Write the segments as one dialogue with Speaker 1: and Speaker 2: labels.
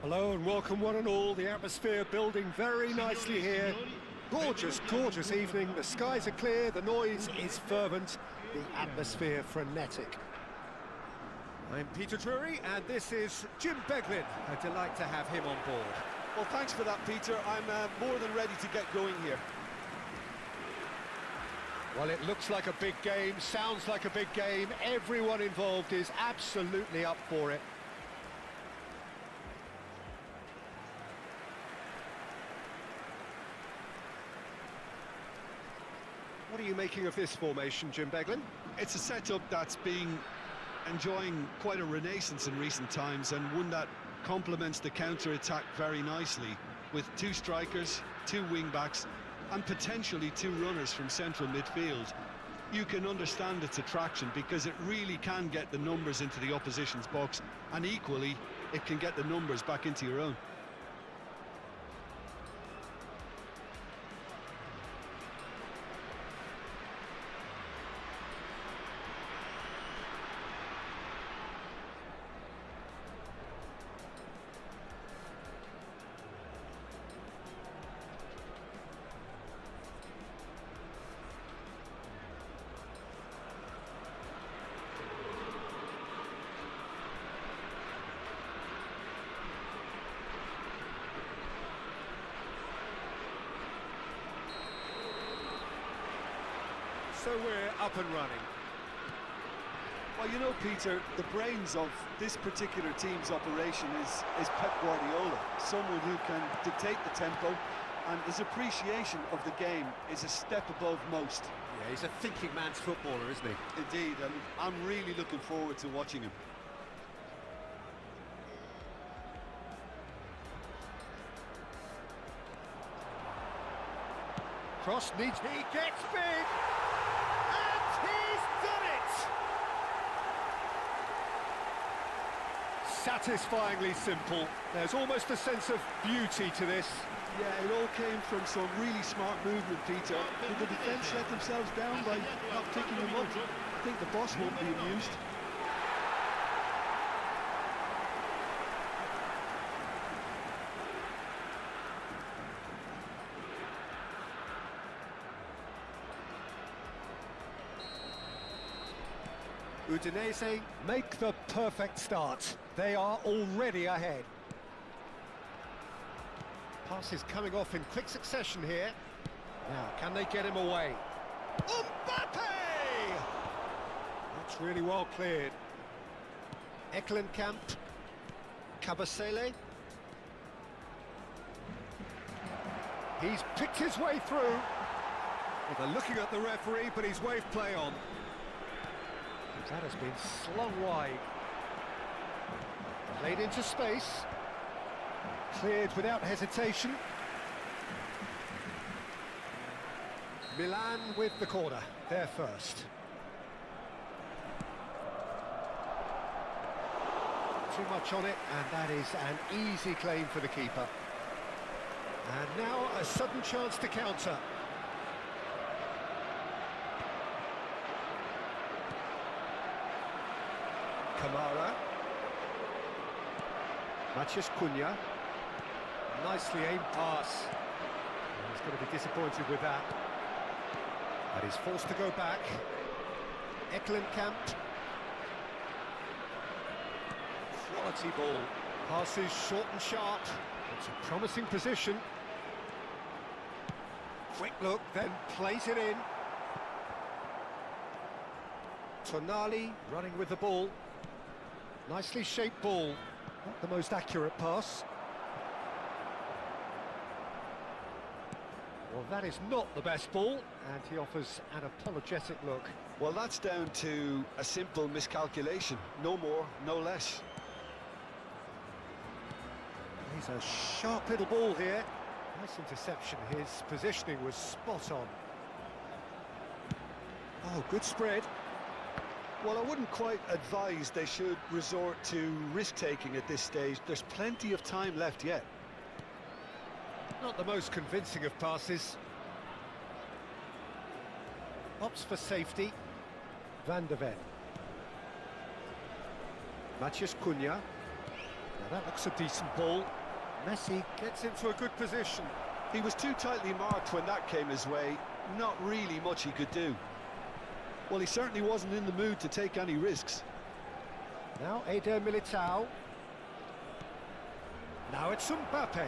Speaker 1: Hello and welcome one and all. The atmosphere building very nicely here. Gorgeous, gorgeous evening. The skies are clear, the noise is fervent, the atmosphere frenetic. I'm Peter Drury and this is Jim Beglin. A delight to have him on board.
Speaker 2: Well, thanks for that, Peter. I'm more than ready to get going here.
Speaker 1: Well, it looks like a big game, sounds like a big game. Everyone involved is absolutely up for it. What are you making of this formation, Jim Beglin?
Speaker 2: It's a setup that's been enjoying quite a renaissance in recent times, and one that complements the counter-attack very nicely, with two strikers, two wing-backs, and potentially two runners from central midfield. You can understand its attraction because it really can get the numbers into the opposition's box, and equally, it can get the numbers back into your own.
Speaker 1: So we're up and running.
Speaker 2: Well, you know, Peter, the brains of this particular team's operation is Pep Guardiola, someone who can dictate the tempo, and his appreciation of the game is a step above most.
Speaker 1: Yeah, he's a thinking man's footballer, isn't he?
Speaker 2: Indeed, and I'm really looking forward to watching him.
Speaker 1: Cross needs... He gets big! Satisfyingly simple. There's almost a sense of beauty to this.
Speaker 2: Yeah, it all came from some really smart movement, Peter. Did the defence let themselves down by not picking him up? I think the boss won't be amused.
Speaker 1: Udinese make the perfect start. They are already ahead. Pass is coming off in quick succession here. Now, can they get him away? Mbappe! That's really well cleared. Eklenkamp. Kabasele. He's picked his way through. Well, they're looking at the referee, but he's waved play on. That has been slung wide. Played into space. Cleared without hesitation. Milan with the corner. They're first. Too much on it, and that is an easy claim for the keeper. And now a sudden chance to counter. Kamara. Matías Cunha. Nicely aimed pass. He's going to be disappointed with that. But he's forced to go back. Eklenkamp. Quality ball. Passes short and sharp. It's a promising position. Quick look, then plays it in. Tonali running with the ball. Nicely shaped ball, not the most accurate pass. Well, that is not the best ball, and he offers an apologetic look.
Speaker 2: Well, that's down to a simple miscalculation, no more, no less.
Speaker 1: He's a sharp little ball here. Nice interception, his positioning was spot on. Oh, good spread.
Speaker 2: Well, I wouldn't quite advise they should resort to risk-taking at this stage. There's plenty of time left yet.
Speaker 1: Not the most convincing of passes. Opts for safety. Van de Ven. Matías Cunha. Now that looks a decent ball. Messi gets into a good position.
Speaker 2: He was too tightly marked when that came his way. Not really much he could do. Well, he certainly wasn't in the mood to take any risks.
Speaker 1: Now Eder Militao. Now it's Mbappe.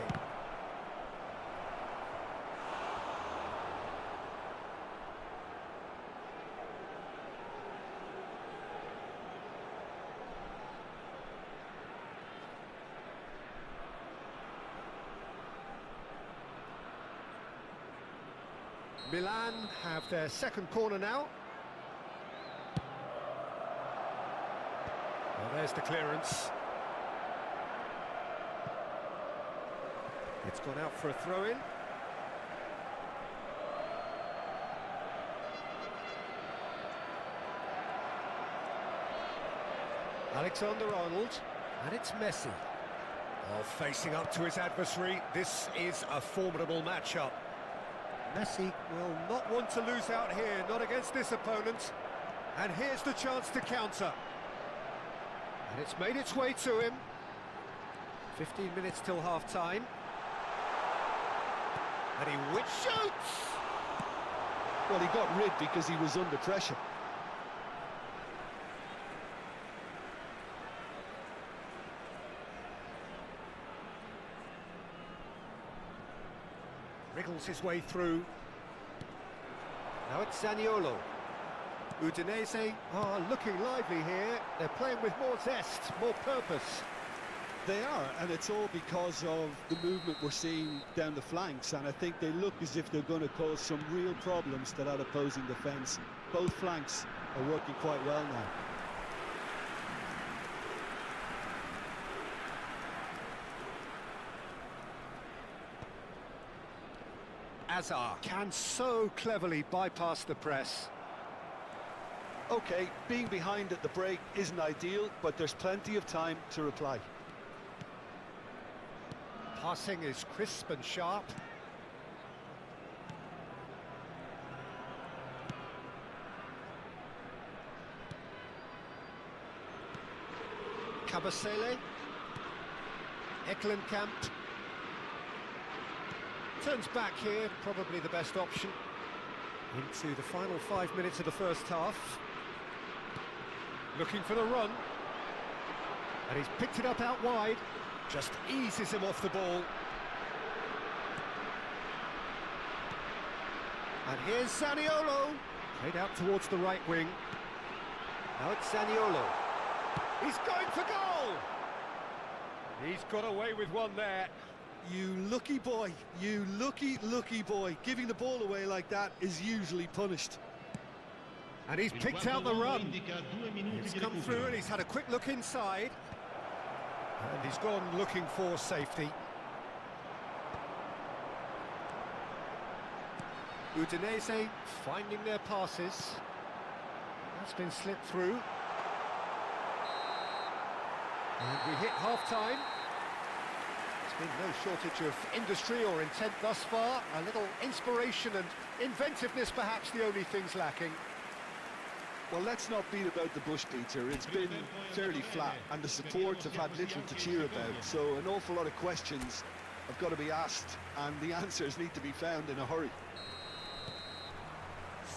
Speaker 1: Milan have their second corner now. Well, there's the clearance. It's gone out for a throw-in. Alexander-Arnold, and it's Messi. Oh, facing up to his adversary, this is a formidable matchup. Messi will not want to lose out here, not against this opponent. And here's the chance to counter. And it's made its way to him. 15 minutes till half-time. And he shoots!
Speaker 2: Well, he got rid because he was under pressure.
Speaker 1: Wriggles his way through. Now it's Zaniolo. Udinese are looking lively here. They're playing with more zest, more purpose.
Speaker 2: They are, and it's all because of the movement we're seeing down the flanks, and I think they look as if they're going to cause some real problems to that opposing defence. Both flanks are working quite well now.
Speaker 1: Azar can so cleverly bypass the press.
Speaker 2: OK, being behind at the break isn't ideal, but there's plenty of time to reply.
Speaker 1: Passing is crisp and sharp. Kabasele. Eklenkamp. Turns back here, probably the best option. Into the final 5 minutes of the first half. Looking for the run. And he's picked it up out wide. Just eases him off the ball. And here's Zaniolo. Played out towards the right wing. Now it's Zaniolo. He's going for goal! He's got away with one there.
Speaker 2: You lucky boy, you lucky boy. Giving the ball away like that is usually punished.
Speaker 1: And he's picked out the run. He's come through and he's had a quick look inside. And he's gone looking for safety. Udinese finding their passes. That's been slipped through. And we hit half-time. There's been no shortage of industry or intent thus far. A little inspiration and inventiveness, perhaps the only things lacking.
Speaker 2: Well, let's not beat about the bush, Peter. It's been fairly flat, and the supports have had little to cheer about. So an awful lot of questions have got to be asked, and the answers need to be found in a hurry.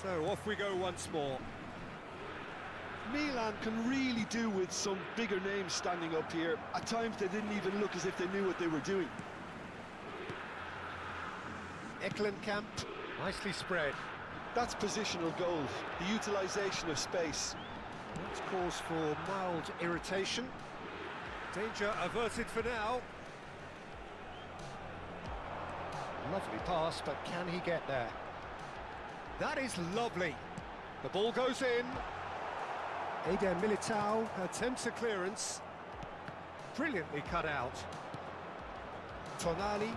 Speaker 1: So off we go once more.
Speaker 2: Milan can really do with some bigger names standing up here. At times they didn't even look as if they knew what they were doing.
Speaker 1: Eklenkamp, nicely spread.
Speaker 2: That's positional goal, the utilisation of space.
Speaker 1: That's cause for mild irritation. Danger averted for now. Lovely pass, but can he get there? That is lovely. The ball goes in. Eder Militao attempts a clearance. Brilliantly cut out. Tonali.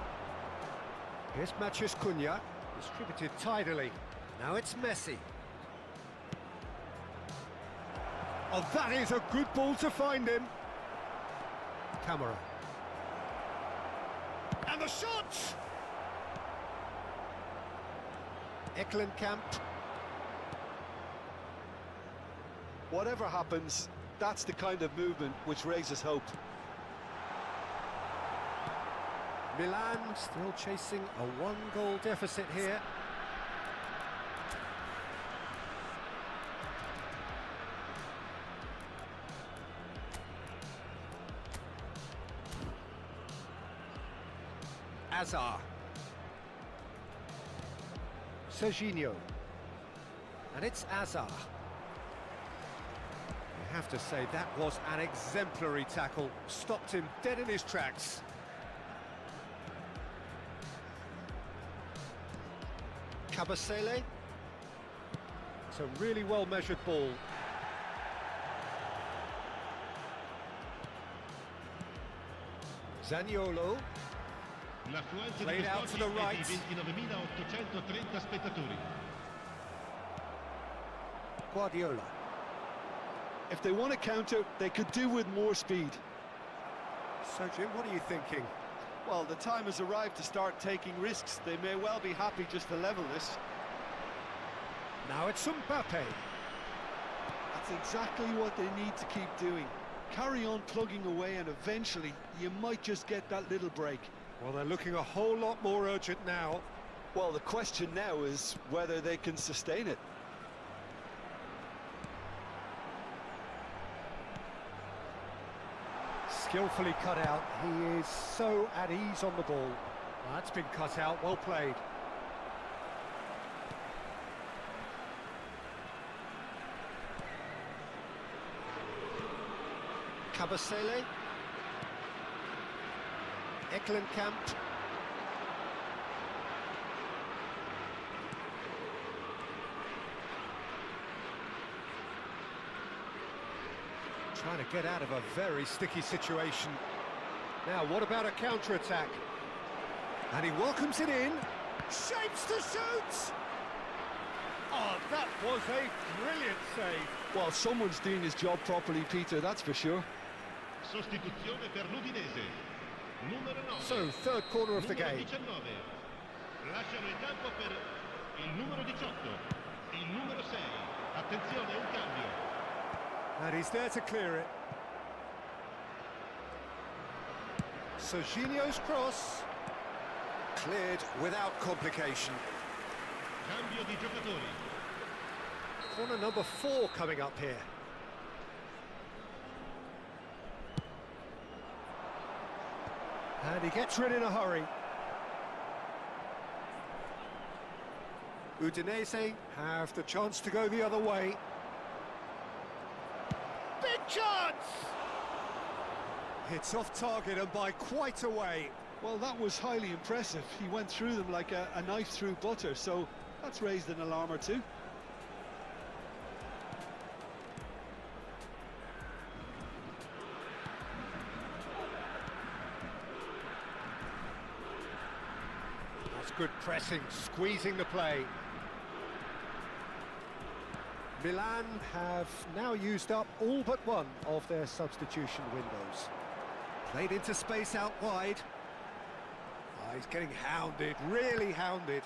Speaker 1: Here's Matheus Cunha. Distributed tidily. Now it's Messi. Oh, that is a good ball to find him. Camera. And the shot! Eklenkamp.
Speaker 2: Whatever happens, that's the kind of movement which raises hope.
Speaker 1: Milan still chasing a one-goal deficit here. Azar. Serginho. And it's Azar. You have to say that was an exemplary tackle. Stopped him dead in his tracks. Cabasele. It's a really well-measured ball. Zaniolo. Played out to the right. Guardiola.
Speaker 2: If they want to counter, they could do with more speed.
Speaker 1: So, Jim, what are you thinking?
Speaker 2: Well, the time has arrived to start taking risks. They may well be happy just to level this.
Speaker 1: Now it's Mbappe.
Speaker 2: That's exactly what they need to keep doing. Carry on plugging away and eventually you might just get that little break.
Speaker 1: Well, they're looking a whole lot more urgent now.
Speaker 2: Well, the question now is whether they can sustain it.
Speaker 1: Skillfully cut out. He is so at ease on the ball. Well, that's been cut out. Well played. Cabasele. Eklenkamp. Trying to get out of a very sticky situation. Now, what about a counter-attack? And he welcomes it in. Shapes to shoot! Oh, that was a brilliant save.
Speaker 2: Well, someone's doing his job properly, Peter, that's for sure.
Speaker 3: Sostituzione per l'Udinese. Numero 9.
Speaker 1: So, third corner of the game.
Speaker 3: 19. Lasciano il campo per il numero 18. Il numero 6. Attenzione, un cambio.
Speaker 1: And he's there to clear it. Serginho's cross. Cleared without complication.
Speaker 3: Cambio di giocatori.
Speaker 1: Corner number 4 coming up here. And he gets rid in a hurry. Udinese have the chance to go the other way. Big chance! It's off target and by quite a way.
Speaker 2: Well, that was highly impressive. He went through them like a knife through butter, so that's raised an alarm or two.
Speaker 1: That's good pressing, squeezing the play. Milan have now used up all but one of their substitution windows. Played into space out wide. Oh, he's getting hounded, really hounded.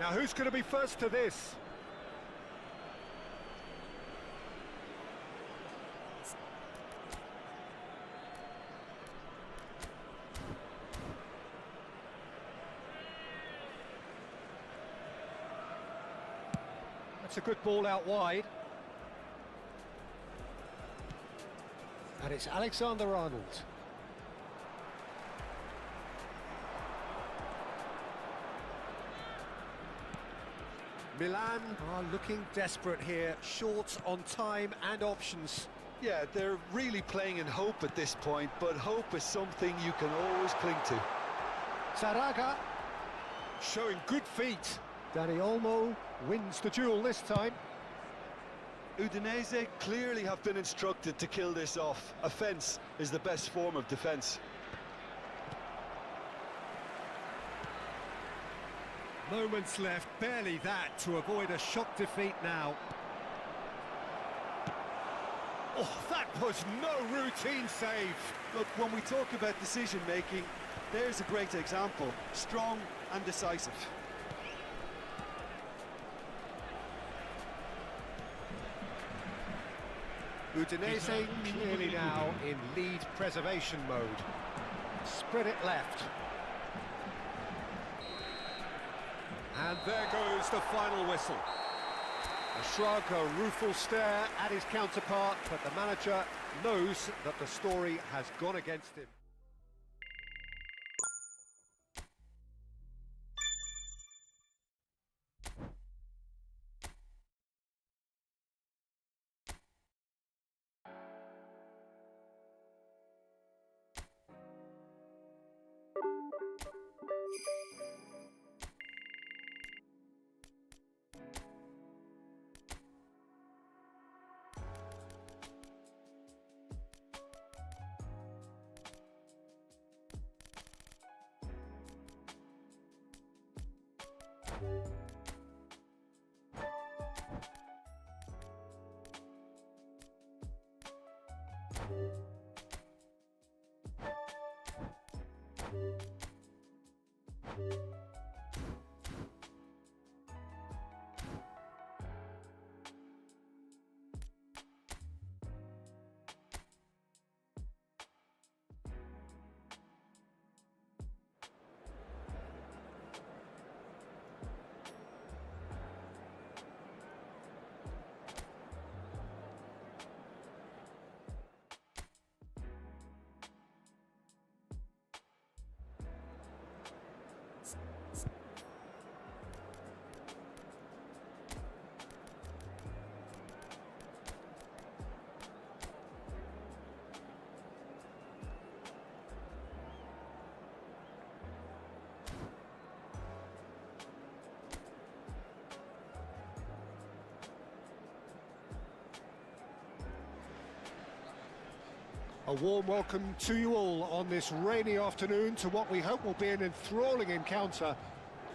Speaker 1: Now who's going to be first to this? That's a good ball out wide. And it's Alexander-Arnold. Milan are looking desperate here, short on time and options.
Speaker 2: Yeah, they're really playing in hope at this point, but hope is something you can always cling to.
Speaker 1: Zaraga showing good feet. Dani Olmo wins the duel this time.
Speaker 2: Udinese clearly have been instructed to kill this off. Offence is the best form of defence.
Speaker 1: Moments left, barely that, to avoid a shock defeat now. Oh, that was no routine save.
Speaker 2: Look, when we talk about decision-making, there's a great example. Strong and decisive.
Speaker 1: Udinese clearly now in lead preservation mode. Spread it left. And there goes the final whistle. A shrug, a rueful stare at his counterpart, but the manager knows that the story has gone against him. A warm welcome to you all on this rainy afternoon to what we hope will be an enthralling encounter.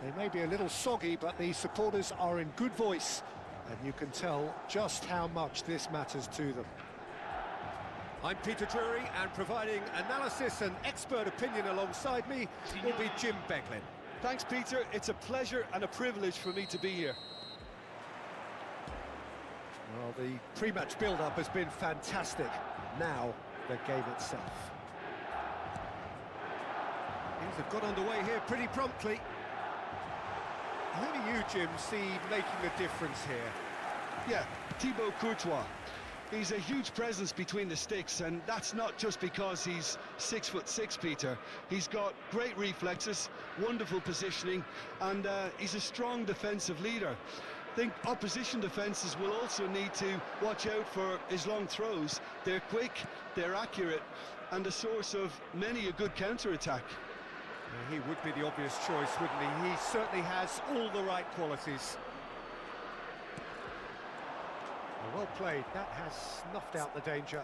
Speaker 1: They may be a little soggy, but the supporters are in good voice, and you can tell just how much this matters to them. I'm Peter Drury, and providing analysis and expert opinion alongside me will be Jim Beglin.
Speaker 2: Thanks, Peter. It's a pleasure and a privilege for me to be here.
Speaker 1: Well, the pre-match build-up has been fantastic. Now, the game itself. Things have got underway here pretty promptly. Who do you, Jim, see making the difference here?
Speaker 2: Yeah, Thibaut Courtois. He's a huge presence between the sticks, and that's not just because he's 6'6", Peter. He's got great reflexes, wonderful positioning, and he's a strong defensive leader. I think opposition defences will also need to watch out for his long throws. They're quick, they're accurate, and a source of many a good counter-attack.
Speaker 1: He would be the obvious choice, wouldn't he? He certainly has all the right qualities. Well played, that has snuffed out the danger.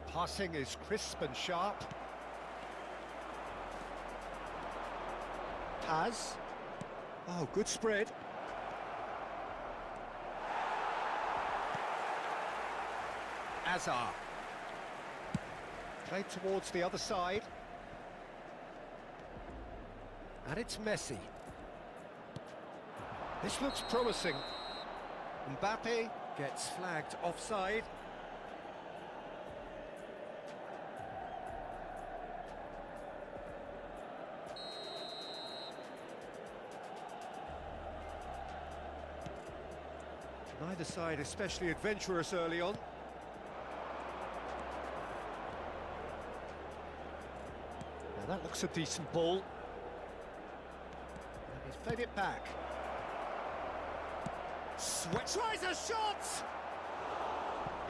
Speaker 1: Passing is crisp and sharp. Paz. Oh, good spread. Azar. Played towards the other side. And it's Messi. This looks promising. Mbappe gets flagged offside. Neither side especially adventurous early on. Now that looks a decent ball. And he's played it back. Tries a shot!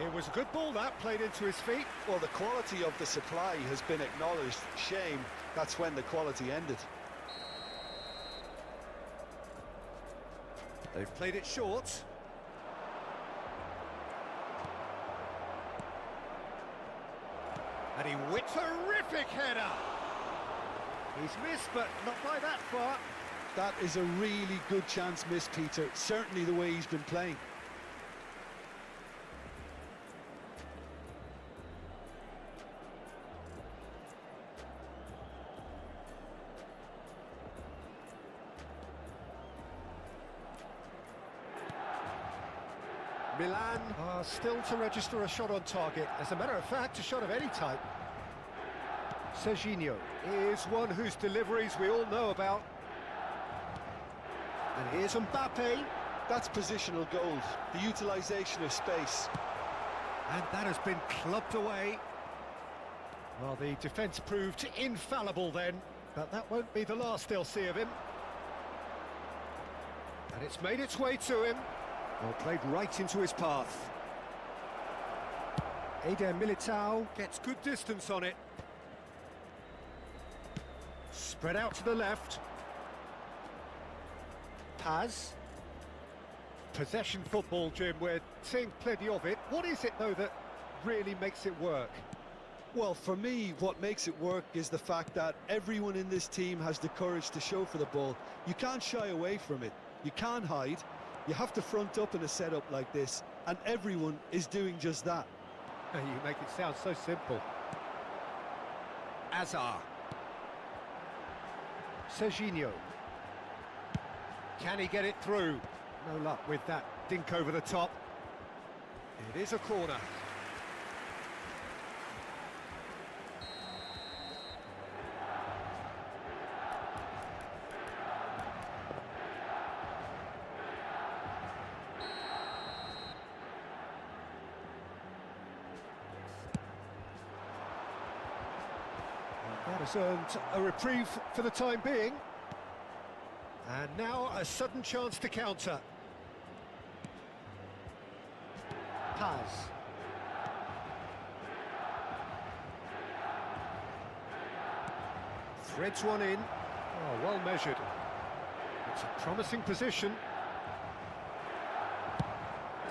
Speaker 1: It was a good ball that, played into his feet.
Speaker 2: Well, the quality of the supply has been acknowledged. Shame, that's when the quality ended.
Speaker 1: They've played it short. And he whips a terrific header. He's missed, but not by that far.
Speaker 2: That is a really good chance missed, Peter. Certainly the way he's been playing.
Speaker 1: Milan are still to register a shot on target. As a matter of fact, a shot of any type. Serginho is one whose deliveries we all know about. And here's Mbappe.
Speaker 2: That's positional goals, the utilisation of space.
Speaker 1: And that has been clubbed away. Well, the defence proved infallible then, but that won't be the last they'll see of him. And it's made its way to him. Well, played right into his path. Eder Militao gets good distance on it. Spread out to the left. Paz. Possession football, Jim, we're seeing plenty of it. What is it, though, that really makes it work?
Speaker 2: Well, for me, what makes it work is the fact that everyone in this team has the courage to show for the ball. You can't shy away from it. You can't hide. You have to front up in a setup like this, and everyone is doing just that.
Speaker 1: You make it sound so simple. Azar. Serginho. Can he get it through? No luck with that dink over the top. It is a corner. That has earned a reprieve for the time being. And now a sudden chance to counter. Paz. Threads one in. Oh, well measured. It's a promising position.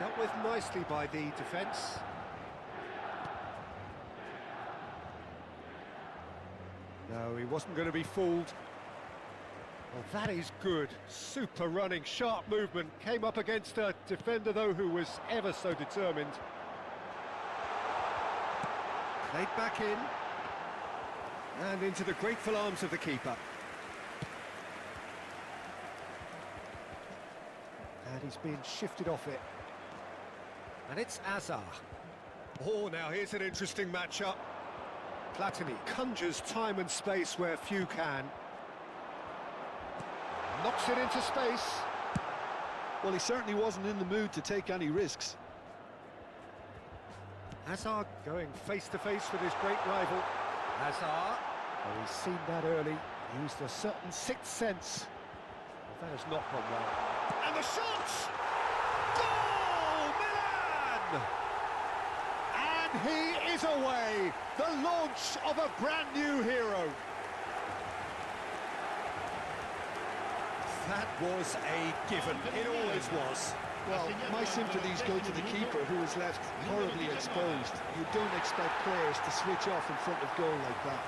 Speaker 1: Dealt with nicely by the defence. No, he wasn't going to be fooled. Well, that is good. Super running, sharp movement. Came up against a defender, though, who was ever so determined. Played back in. And into the grateful arms of the keeper. And he's being shifted off it. And it's Azar. Oh, now here's an interesting matchup. Platini conjures time and space where few can. Knocks it into space.
Speaker 2: Well, he certainly wasn't in the mood to take any risks.
Speaker 1: Hazard going face-to-face with his great rival. Hazard. Oh, he's seen that early. Used a certain sixth sense. That has not gone well. And the shot! Goal! Milan! And he is away. The launch of a brand new hero. That was a given. It always was.
Speaker 2: Well, my sympathies go to the keeper, who was left horribly exposed. You don't expect players to switch off in front of goal like that.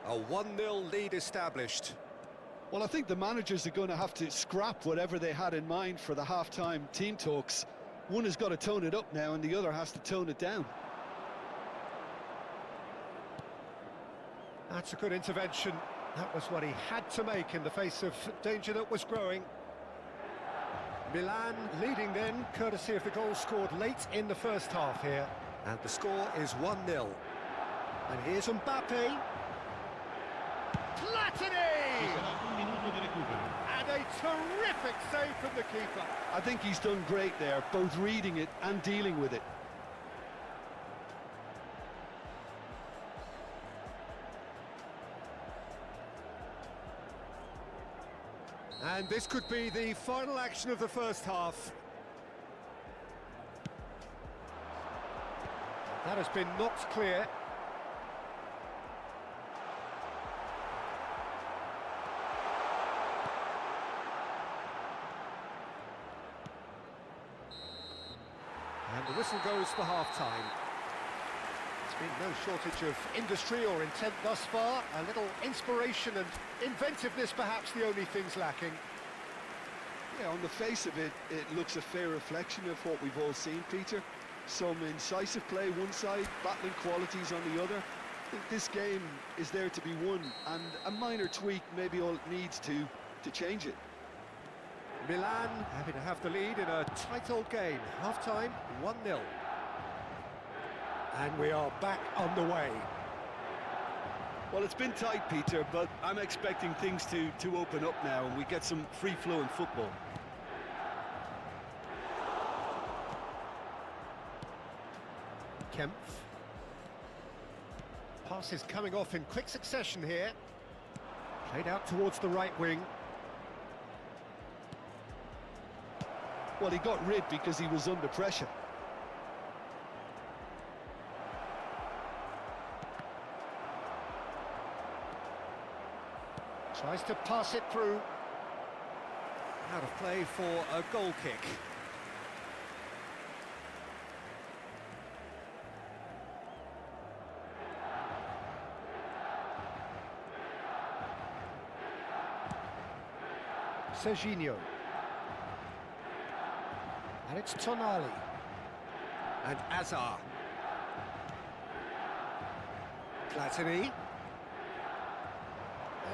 Speaker 1: A 1-0 lead established.
Speaker 2: Well, I think the managers are going to have to scrap whatever they had in mind for the half-time team talks. One has got to tone it up now, and the other has to tone it down.
Speaker 1: That's a good intervention. That was what he had to make in the face of danger that was growing. Milan leading then, courtesy of the goal scored late in the first half here. And the score is 1-0. And here's Mbappe. Platini! And a terrific save from the keeper.
Speaker 2: I think he's done great there, both reading it and dealing with it.
Speaker 1: And this could be the final action of the first half. That has been knocked clear. And the whistle goes for half-time. There's been no shortage of industry or intent thus far. A little inspiration and inventiveness, perhaps the only things lacking.
Speaker 2: Yeah, on the face of it, it looks a fair reflection of what we've all seen, Peter. Some incisive play one side, battling qualities on the other. I think this game is there to be won, and a minor tweak maybe all it needs to change it.
Speaker 1: Milan happy to have the lead in a tight old game. Half-time, 1-0. And we are back on the way.
Speaker 2: Well, it's been tight, Peter, but I'm expecting things to open up now and we get some free-flowing football.
Speaker 1: Kempf. Passes coming off in quick succession here. Played out towards the right wing.
Speaker 2: Well, he got rid because he was under pressure.
Speaker 1: Tries to pass it through. Out of play for a goal kick. Serginho. And it's Tonali. And Azar. Platini.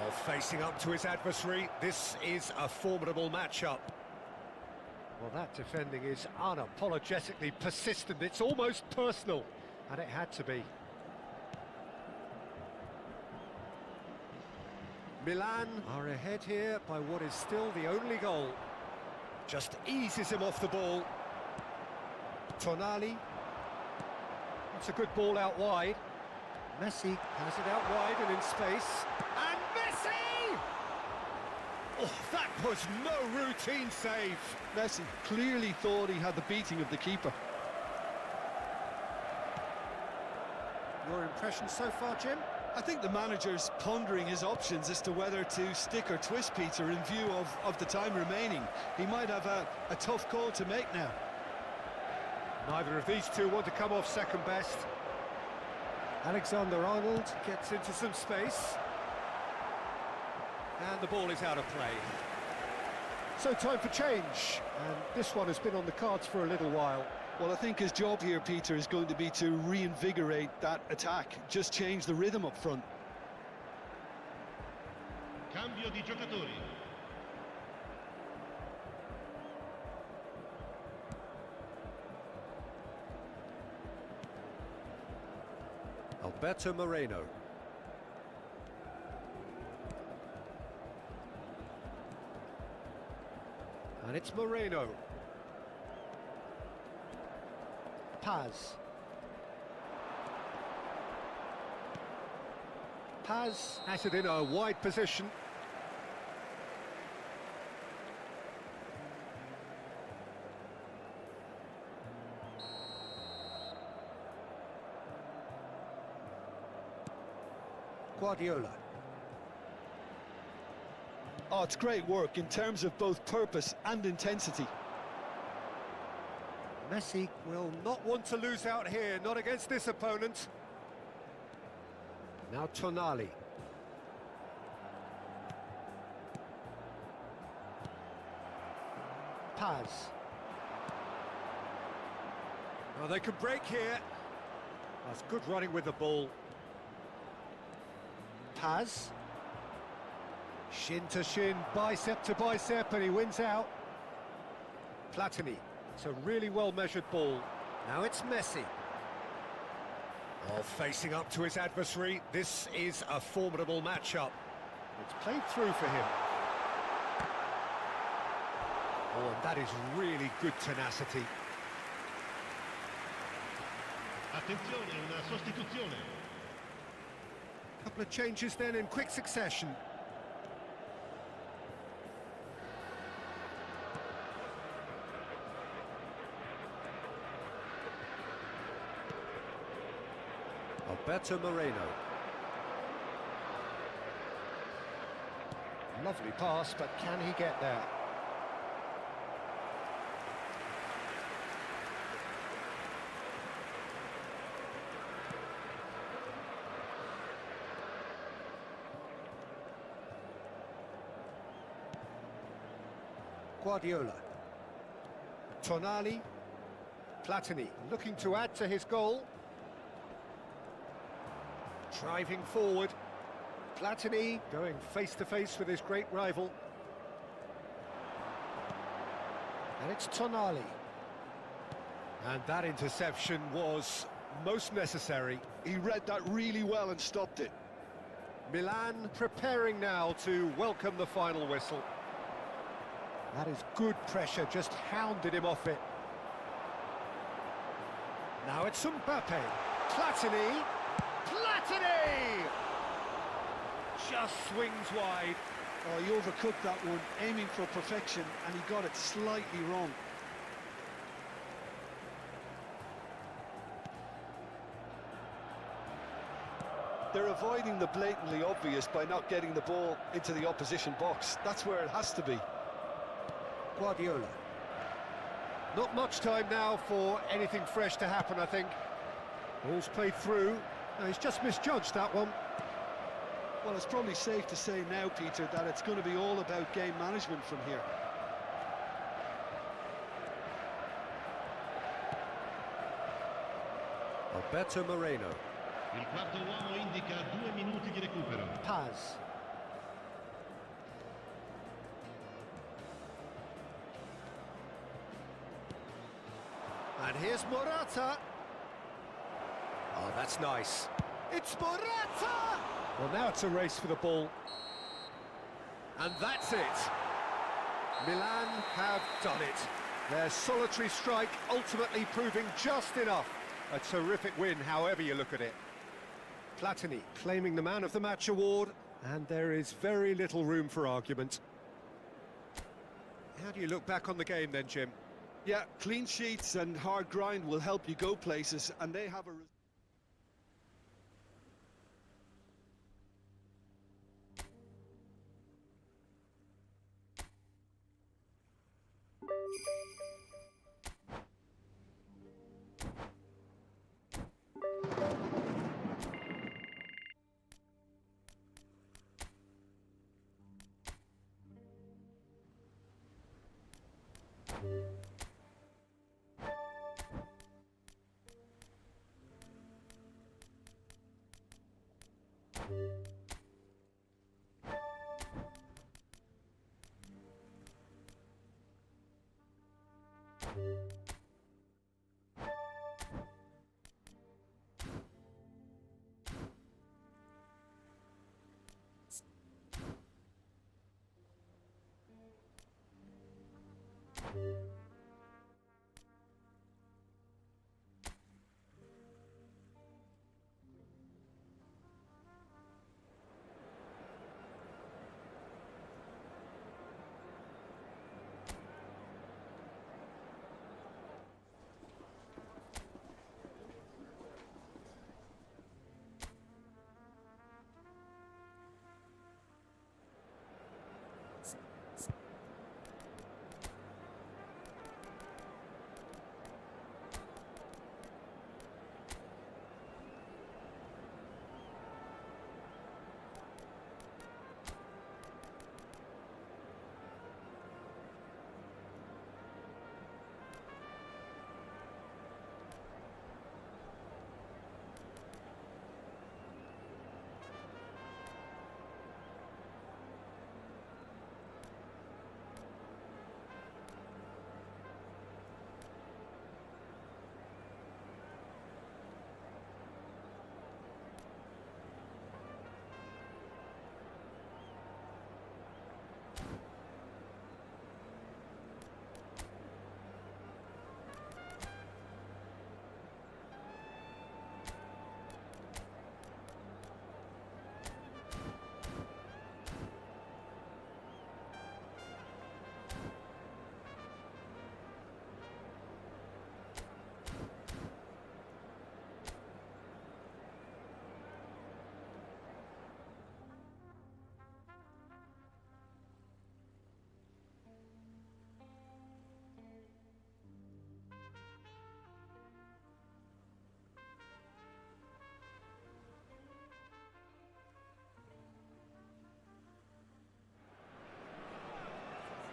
Speaker 1: Oh, facing up to his adversary. This is a formidable matchup. Well, that defending is unapologetically persistent. It's almost personal. And it had to be. Milan are ahead here by what is still the only goal. Just eases him off the ball. Tonali. That's a good ball out wide. Messi has it out wide and in space. And Messi! Oh, that was no routine save.
Speaker 2: Messi clearly thought he had the beating of the keeper.
Speaker 1: Your impression so far, Jim?
Speaker 2: I think the manager's pondering his options as to whether to stick or twist, Peter, in view of the time remaining. He might have a tough call to make now.
Speaker 1: Neither of these two want to come off second best. Alexander-Arnold gets into some space. And the ball is out of play. So time for change. And this one has been on the cards for a little while.
Speaker 2: Well, I think his job here, Peter, is going to be to reinvigorate that attack. Just change the rhythm up front.
Speaker 3: Cambio di giocatori.
Speaker 1: Alberto Moreno. And it's Moreno. Paz. Paz has it in a wide position. Guardiola.
Speaker 2: Oh, it's great work in terms of both purpose and intensity.
Speaker 1: Messi will not want to lose out here, not against this opponent. Now Tonali. Paz. Oh, they can break here. That's good running with the ball. Paz. Shin to shin, bicep to bicep, and he wins out. Platini. It's a really well-measured ball. Now it's Messi. Oh, facing up to his adversary. This is a formidable matchup. It's played through for him. Oh, and that is really good tenacity.
Speaker 3: Attenzione, una sostituzione.
Speaker 1: Couple of changes then in quick succession. Alberto Moreno. Lovely pass, but can he get there? Guardiola. Tonali. Platini looking to add to his goal. Driving forward. Platini going face-to-face with his great rival. And it's Tonali. And that interception was most necessary.
Speaker 2: He read that really well and stopped it.
Speaker 1: Milan preparing now to welcome the final whistle. That is good pressure, just hounded him off it. Now it's Mbappe. Platini. Platini! Just swings wide.
Speaker 2: Oh, he overcooked that one, aiming for perfection, and he got it slightly wrong. They're avoiding the blatantly obvious by not getting the ball into the opposition box. That's where it has to be.
Speaker 1: Guardiola. Not much time now for anything fresh to happen, I think. Ball's played through. No, he's just misjudged that one.
Speaker 2: Well, it's probably safe to say now, Peter, that it's going to be all about game management from here.
Speaker 1: Alberto Moreno.
Speaker 3: Il quarto uomo indica 2 minuti di recupero.
Speaker 1: Paz. And here's Morata. Oh, that's nice. It's Morata! Well, now it's a race for the ball. And that's it. Milan have done it. Their solitary strike ultimately proving just enough. A terrific win, however you look at it. Platini claiming the Man of the Match award, and there is very little room for argument. How do you look back on the game then, Jim?
Speaker 2: Yeah, clean sheets and hard grind will help you go places, and they have a...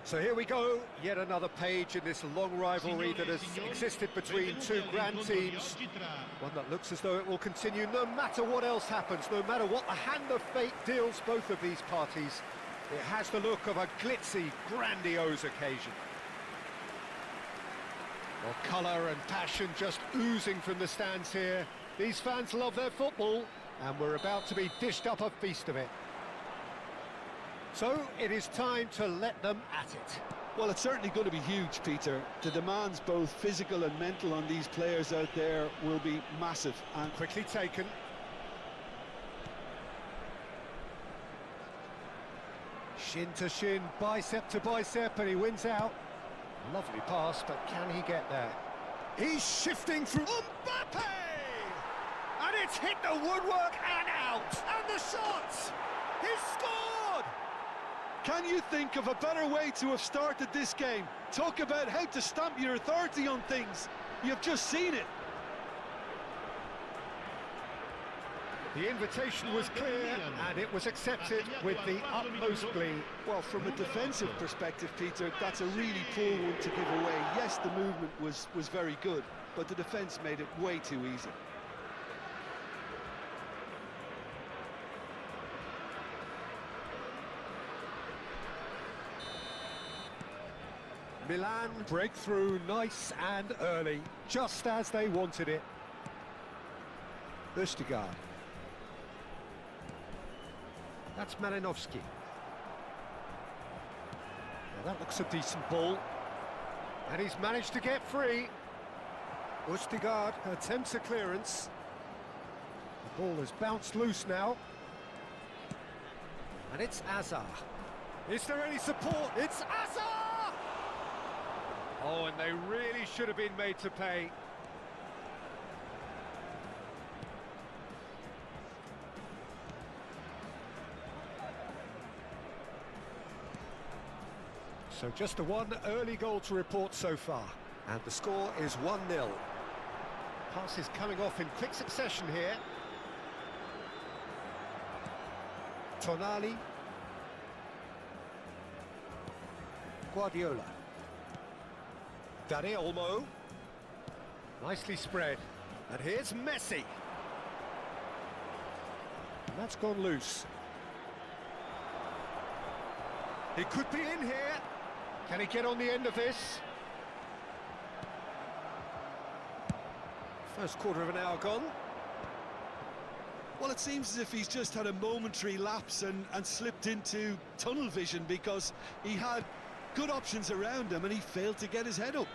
Speaker 1: So here we go, yet another page in this long rivalry that has existed between two grand teams. One that looks as though it will continue no matter what else happens, no matter what the hand of fate deals both of these parties. It has the look of a glitzy, grandiose occasion. Well, colour and passion just oozing from the stands here. These fans love their football, and we're about to be dished up a feast of it. So, it is time to let them at it.
Speaker 2: Well, it's certainly going to be huge, Peter. The demands, both physical and mental, on these players out there will be massive. And
Speaker 1: quickly taken. Shin to shin, bicep to bicep, and he wins out. Lovely pass, but can he get there? He's shifting through Mbappe! And it's hit the woodwork and out! And the shot! He's scored!
Speaker 2: Can you think of a better way to have started this game? Talk about how to stamp your authority on things. You've just seen it.
Speaker 1: The invitation was clear, and it was accepted with the utmost glee.
Speaker 2: Well, from a defensive perspective, Peter, that's a really poor one to give away. Yes, the movement was very good, but the defence made it way too easy.
Speaker 1: Milan breakthrough nice and early, just as they wanted it. Østigard. That's Malinovsky. Now that looks a decent ball. And he's managed to get free. Østigard attempts a clearance. The ball has bounced loose now. And it's Azar. Is there any support? It's Azar! Oh, and they really should have been made to pay. So just the one early goal to report so far. And the score is 1-0. Passes coming off in quick succession here. Tonali. Guardiola. Dani Olmo. Nicely spread. And here's Messi. And that's gone loose. He could be in here. Can he get on the end of this? First quarter of an hour gone.
Speaker 2: Well, it seems as if he's just had a momentary lapse and slipped into tunnel vision, because he had good options around him and he failed to get his head up.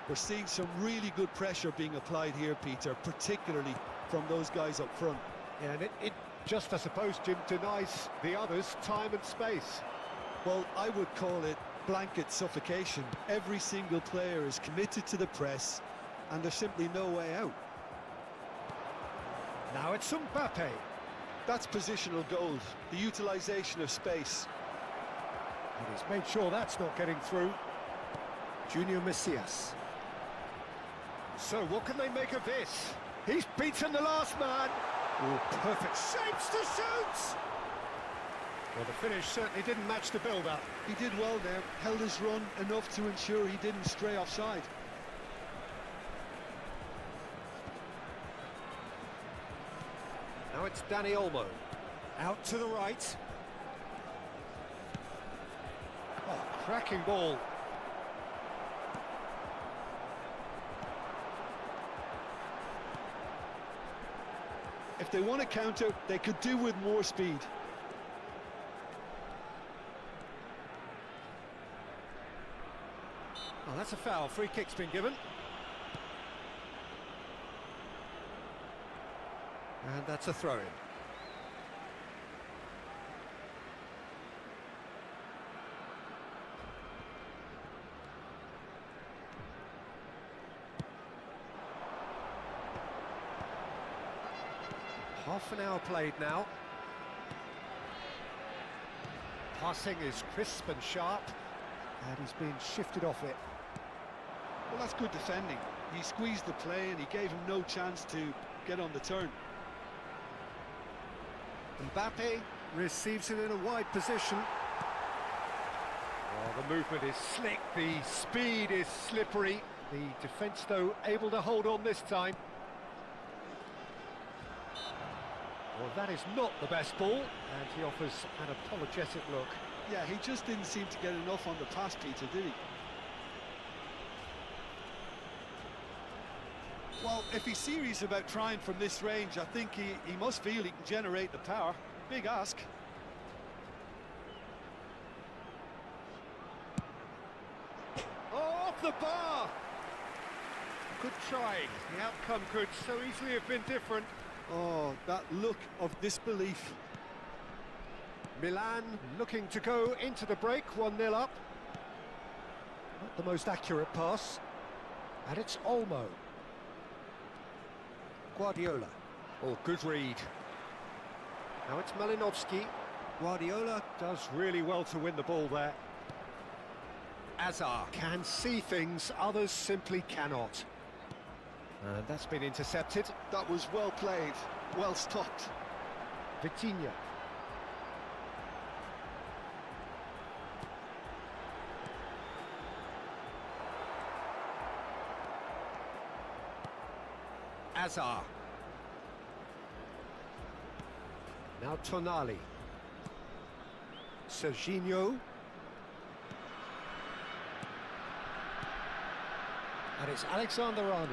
Speaker 2: We're seeing some really good pressure being applied here, Peter, particularly from those guys up front.
Speaker 1: Yeah, and it just, I suppose, Jim, denies the others time and space.
Speaker 2: Well, I would call it blanket suffocation. Every single player is committed to the press, and there's simply no way out.
Speaker 1: Now it's Mbappe.
Speaker 2: That's positional gold, the utilisation of space.
Speaker 1: And he's made sure that's not getting through. Junior Messias. So what can they make of this? He's beaten the last man. Oh, perfect shapes to shoot! Well, the finish certainly didn't match the build-up.
Speaker 2: He did well there, held his run enough to ensure he didn't stray offside.
Speaker 1: Now it's Dani Olmo. Out to the right. Oh, cracking ball.
Speaker 2: If they want to counter, they could do with more speed.
Speaker 1: Oh, that's a foul. Free kick's been given. And that's a throw-in. Half an hour played now. Passing is crisp and sharp, and he's been shifted off it.
Speaker 2: Well, that's good defending. He squeezed the play and he gave him no chance to get on the turn.
Speaker 1: Mbappe, receives it in a wide position. Oh, the movement is slick, the speed is slippery. The defence, though, able to hold on this time. Well, that is not the best ball, and he offers an apologetic look.
Speaker 2: Yeah, he just didn't seem to get enough on the pass, Peter, did he? Well, if he's serious about trying from this range, I think he must feel he can generate the power. Big ask.
Speaker 1: Oh, off the bar! Good try. The outcome could so easily have been different.
Speaker 2: Oh, that look of disbelief.
Speaker 1: Milan looking to go into the break, 1-0 up. Not the most accurate pass. And it's Olmo. Guardiola. Oh, good read. Now it's Malinovsky. Guardiola does really well to win the ball there. Azar can see things others simply cannot. And that's been intercepted.
Speaker 2: That was well played, well stopped.
Speaker 1: Vitinha. Azar. Now Tonali. Serginho. And it's Alexander-Arnold.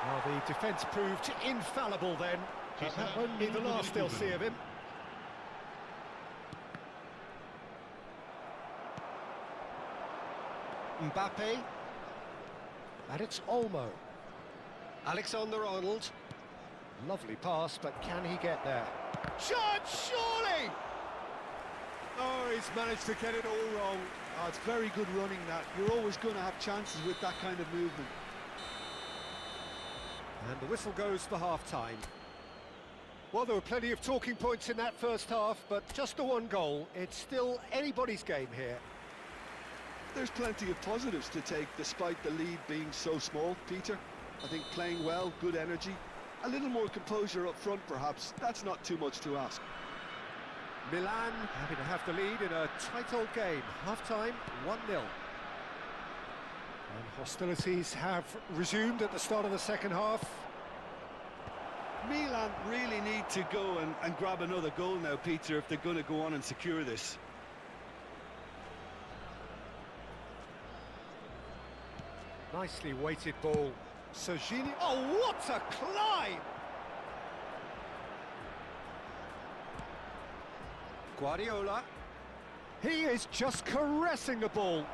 Speaker 1: Well, the defence proved infallible then. That won't be the last they'll see of him. Mbappe. And it's Olmo. Alexander-Arnold. Lovely pass, but can he get there? Chance, surely! Oh, he's managed to get it all wrong.
Speaker 2: Oh, it's very good running, that. You're always going to have chances with that kind of movement.
Speaker 1: And the whistle goes for half-time. Well, there were plenty of talking points in that first half, but just the one goal. It's still anybody's game here.
Speaker 2: There's plenty of positives to take despite the lead being so small, Peter. I think playing well, good energy, a little more composure up front perhaps. That's not too much to ask.
Speaker 1: Milan having to have the lead in a tight old game. Half-time, 1-0. And hostilities have resumed at the start of the second half.
Speaker 2: Milan really need to go and grab another goal now, Peter, if they're going to go on and secure this.
Speaker 1: Nicely weighted ball. Serginho. Oh, what a climb! Guardiola. He is just caressing the ball.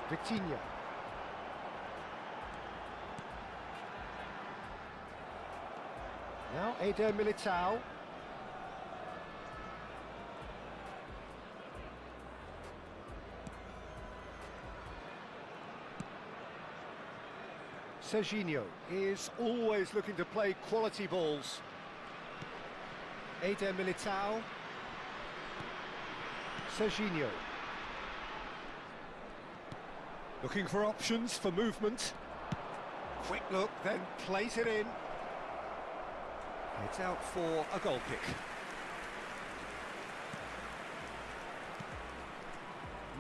Speaker 1: Vitinha. Now Eder Militao. Serginho is always looking to play quality balls. Eder Militao. Serginho. Looking for options for movement. Quick look, then plays it in. It's out for a goal kick.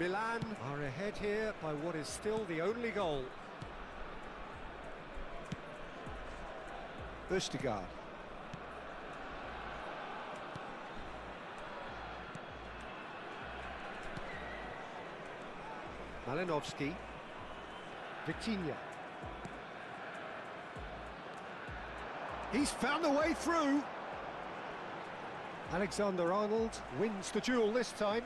Speaker 1: Milan are ahead here by what is still the only goal. Østigard. Malinovsky. Vitinha. He's found a way through. Alexander-Arnold wins the duel this time.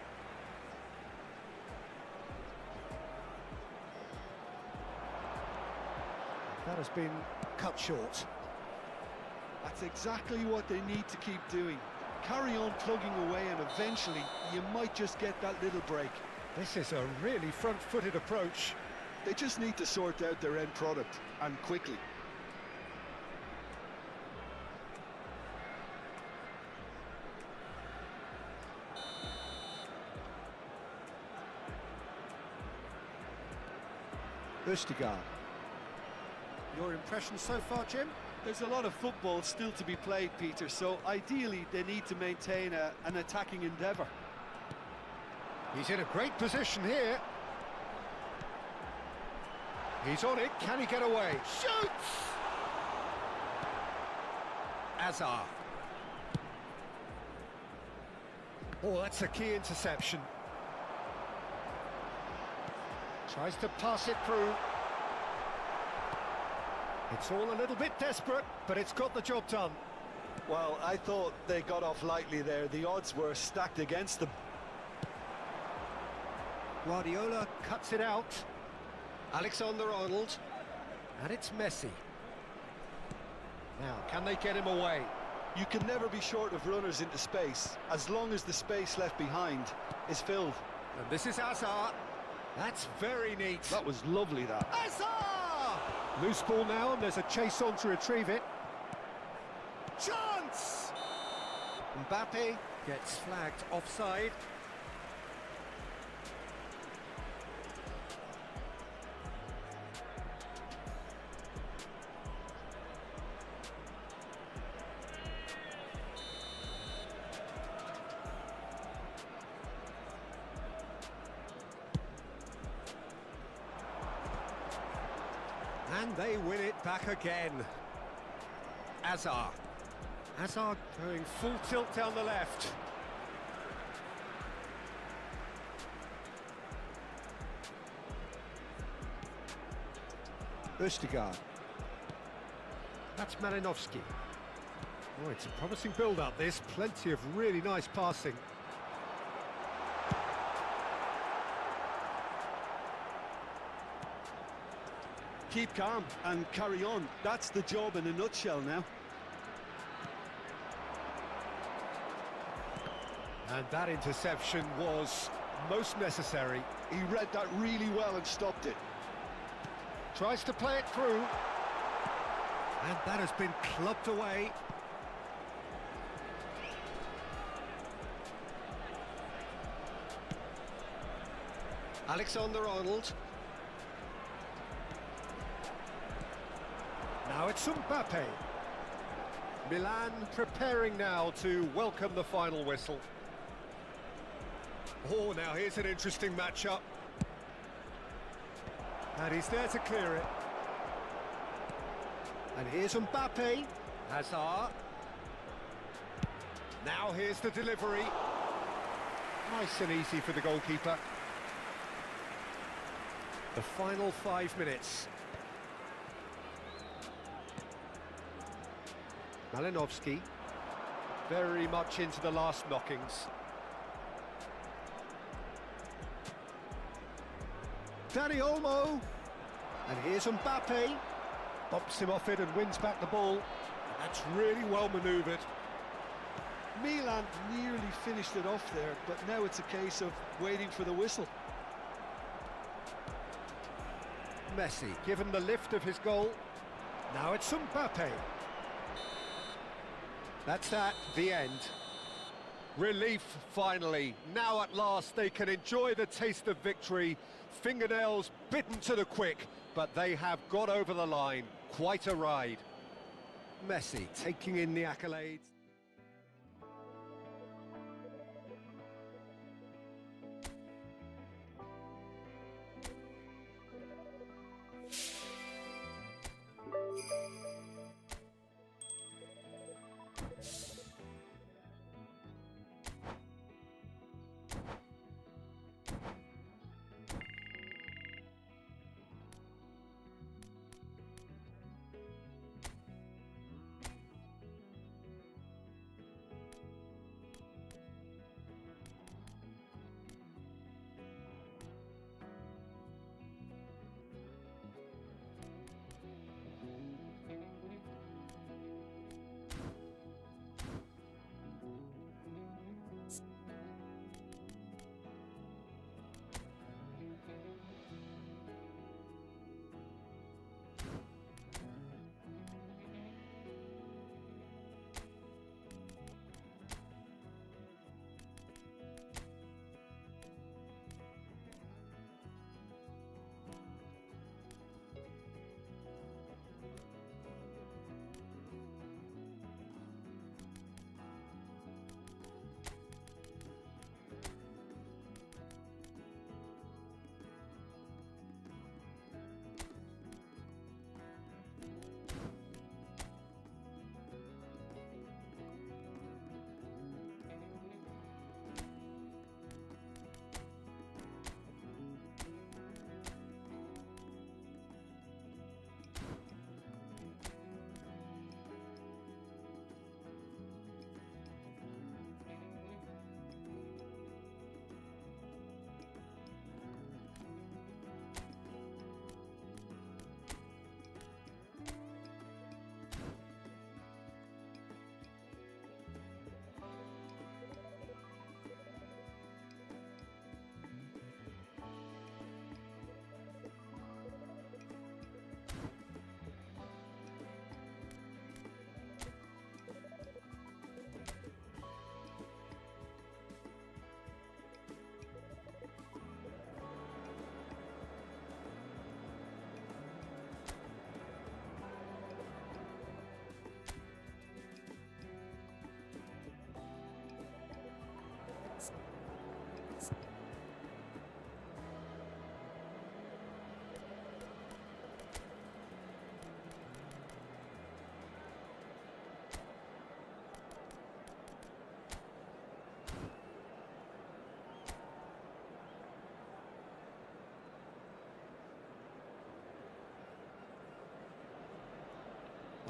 Speaker 1: That has been cut short.
Speaker 2: That's exactly what they need to keep doing. Carry on plugging away and eventually you might just get that little break.
Speaker 1: This is a really front-footed approach.
Speaker 2: They just need to sort out their end product, and quickly.
Speaker 1: Østigard. Your impression so far, Jim?
Speaker 2: There's a lot of football still to be played, Peter, so ideally they need to maintain an attacking endeavour.
Speaker 1: He's in a great position here. He's on it, can he get away? Shoots! Hazard. Oh, that's a key interception. Tries to pass it through. It's all a little bit desperate, but it's got the job done.
Speaker 2: Well, I thought they got off lightly there. The odds were stacked against them.
Speaker 1: Guardiola cuts it out. Alexander-Arnold. And it's Messi. Now, can they get him away?
Speaker 2: You can never be short of runners into space, as long as the space left behind is filled.
Speaker 1: And this is Hazard. That's very neat.
Speaker 2: That was lovely, that.
Speaker 1: Hazard! Loose ball now, and there's a chase on to retrieve it. Chance! Mbappe gets flagged offside. And they win it back again. Hazard. Hazard going full tilt down the left. Østigard. That's Malinovsky. Oh, it's a promising build-up, this. Plenty of really nice passing.
Speaker 2: Keep calm and carry on. That's the job in a nutshell now.
Speaker 1: And that interception was most necessary.
Speaker 2: He read that really well and stopped it.
Speaker 1: Tries to play it through. And that has been clubbed away. Alexander-Arnold. Now it's Mbappe. Milan preparing now to welcome the final whistle. Oh, now here's an interesting matchup. And he's there to clear it. And here's Mbappe. Hazard. Now here's the delivery. Nice and easy for the goalkeeper. The final 5 minutes. Malinovsky, very much into the last knockings. Dani Olmo, and here's Mbappe, bumps him off it and wins back the ball. And that's really well manoeuvred.
Speaker 2: Milan nearly finished it off there, but now it's a case of waiting for the whistle.
Speaker 1: Messi, given the lift of his goal. Now it's Mbappe. That's that, the end. Relief, finally. Now at last they can enjoy the taste of victory. Fingernails bitten to the quick, but they have got over the line. Quite a ride. Messi taking in the accolades.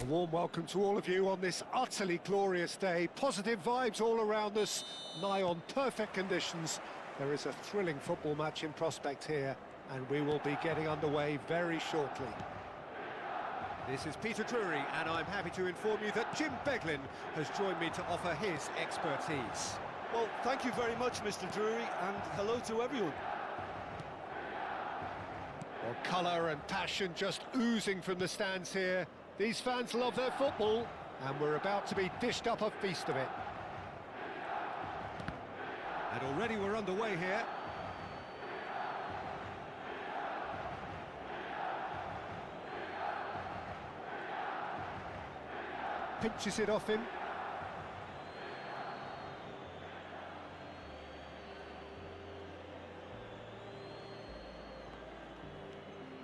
Speaker 1: A warm welcome to all of you on this utterly glorious day. Positive vibes all around us, nigh on perfect conditions. There is a thrilling football match in prospect here, and we will be getting underway very shortly. This is Peter Drury, and I'm happy to inform you that Jim Beglin has joined me to offer his expertise.
Speaker 4: Well, thank you very much, Mr. Drury, and hello to everyone.
Speaker 1: Well, colour and passion just oozing from the stands here. These fans love their football, and we're about to be dished up a feast of it. And already we're underway here. Pinches it off him.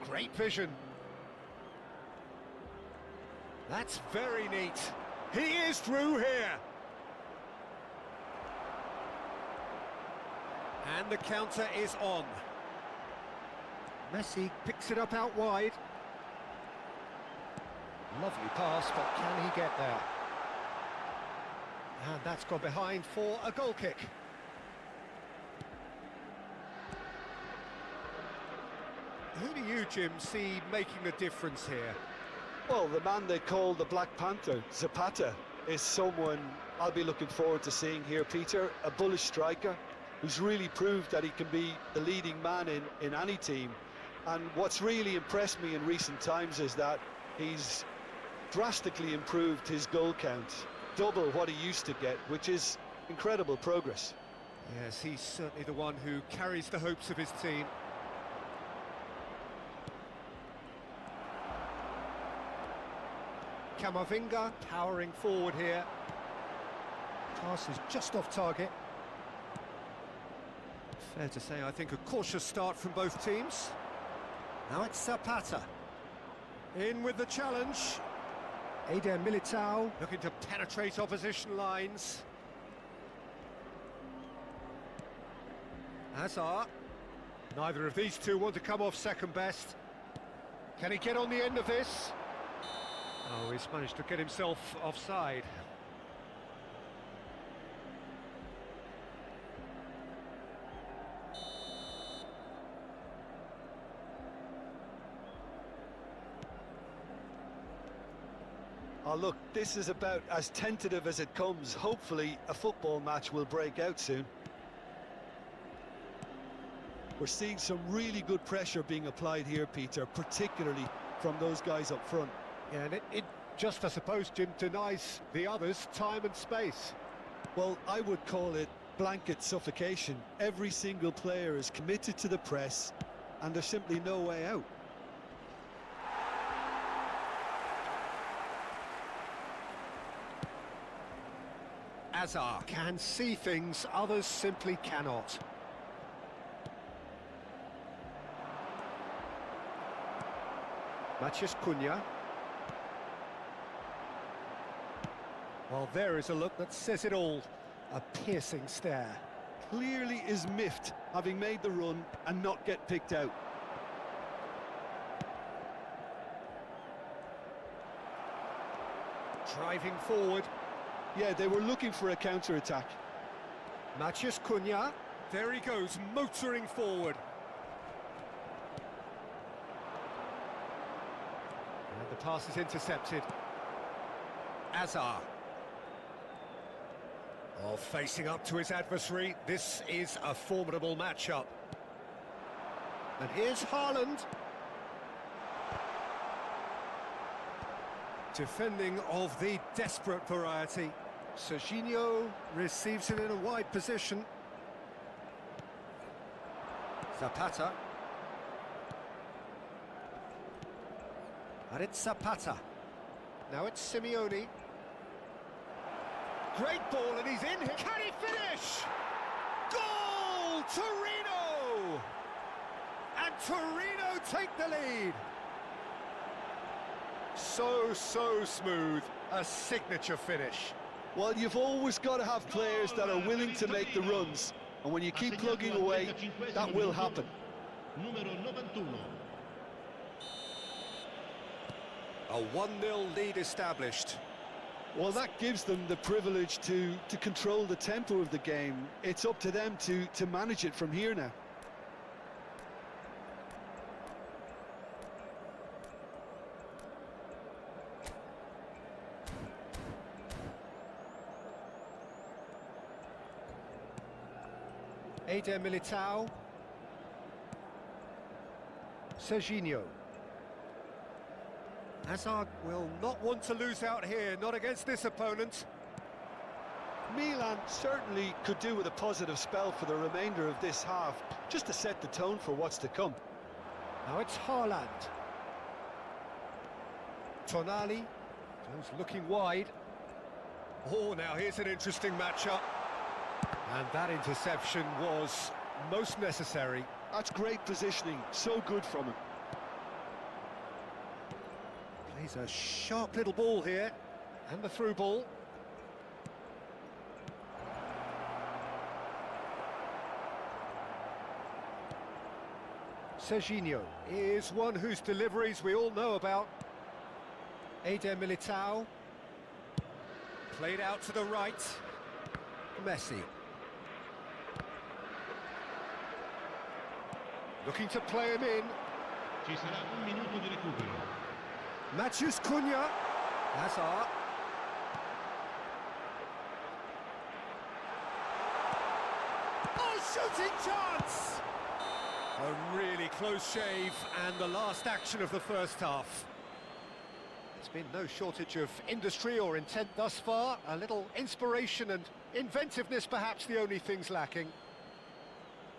Speaker 1: Great vision. That's very neat. He is through here. And the counter is on. Messi picks it up out wide. Lovely pass, but can he get there? And that's gone behind for a goal kick. Who do you, Jim, see making the difference here?
Speaker 4: Well, the man they call the Black Panther, Zapata, is someone I'll be looking forward to seeing here, Peter. A bullish striker who's really proved that he can be the leading man in any team. And what's really impressed me in recent times is that he's drastically improved his goal count, double what he used to get, which is incredible progress.
Speaker 1: Yes, he's certainly the one who carries the hopes of his team. Camavinga powering forward here. Pass is just off target. Fair to say, I think, a cautious start from both teams. Now it's Zapata. In with the challenge. Eder Militao looking to penetrate opposition lines. Hazard. Neither of these two want to come off second best. Can he get on the end of this? Oh, he's managed to get himself offside.
Speaker 4: Oh, look, this is about as tentative as it comes. Hopefully, a football match will break out soon. We're seeing some really good pressure being applied here, Peter, particularly from those guys up front.
Speaker 1: Yeah, and it just, I suppose, Jim, denies the others time and space.
Speaker 4: Well, I would call it blanket suffocation. Every single player is committed to the press, and there's simply no way out.
Speaker 1: Hazard can see things others simply cannot. Matías Cunha. Well, there is a look that says it all. A piercing stare.
Speaker 4: Clearly is miffed, having made the run and not get picked out.
Speaker 1: Driving forward.
Speaker 4: Yeah, they were looking for a counter-attack.
Speaker 1: Matías Cunha. There he goes, motoring forward. And the pass is intercepted. Hazard. Oh, facing up to his adversary, this is a formidable matchup. And here's Haaland. Defending of the desperate variety. Serginho receives it in a wide position. Zapata. And it's Zapata. Now it's Simeone. Great ball, and he's in here. Can he finish? Goal! Torino! And Torino take the lead. So smooth. A signature finish.
Speaker 4: Well, you've always got to have players that are willing to make the runs. And when you keep plugging away, that will happen.
Speaker 1: A 1-0 lead established.
Speaker 4: Well, that gives them the privilege to control the tempo of the game. It's up to them to manage it from here now.
Speaker 1: Eder Militao. Serginho. Hazard will not want to lose out here, not against this opponent.
Speaker 4: Milan certainly could do with a positive spell for the remainder of this half, just to set the tone for what's to come.
Speaker 1: Now it's Haaland. Tonali goes looking wide. Oh, now here's an interesting matchup. And that interception was most necessary.
Speaker 4: That's great positioning, so good from him.
Speaker 1: Plays a sharp little ball here, and the through ball. Serginho is one whose deliveries we all know about. Eder Militao. Played out to the right. Messi. Looking to play him in.
Speaker 3: Ci sarà un minuto di recupero.
Speaker 1: Matheus Cunha. Hazard. Oh, shooting chance! A really close shave, and the last action of the first half. There's been no shortage of industry or intent thus far. A little inspiration and inventiveness, perhaps the only things lacking.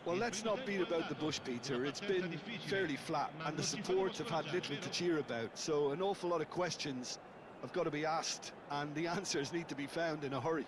Speaker 4: Well, let's not beat about the bush, Peter. It's been fairly flat, and the supports have had little to cheer about. So an awful lot of questions have got to be asked, and the answers need to be found in a hurry.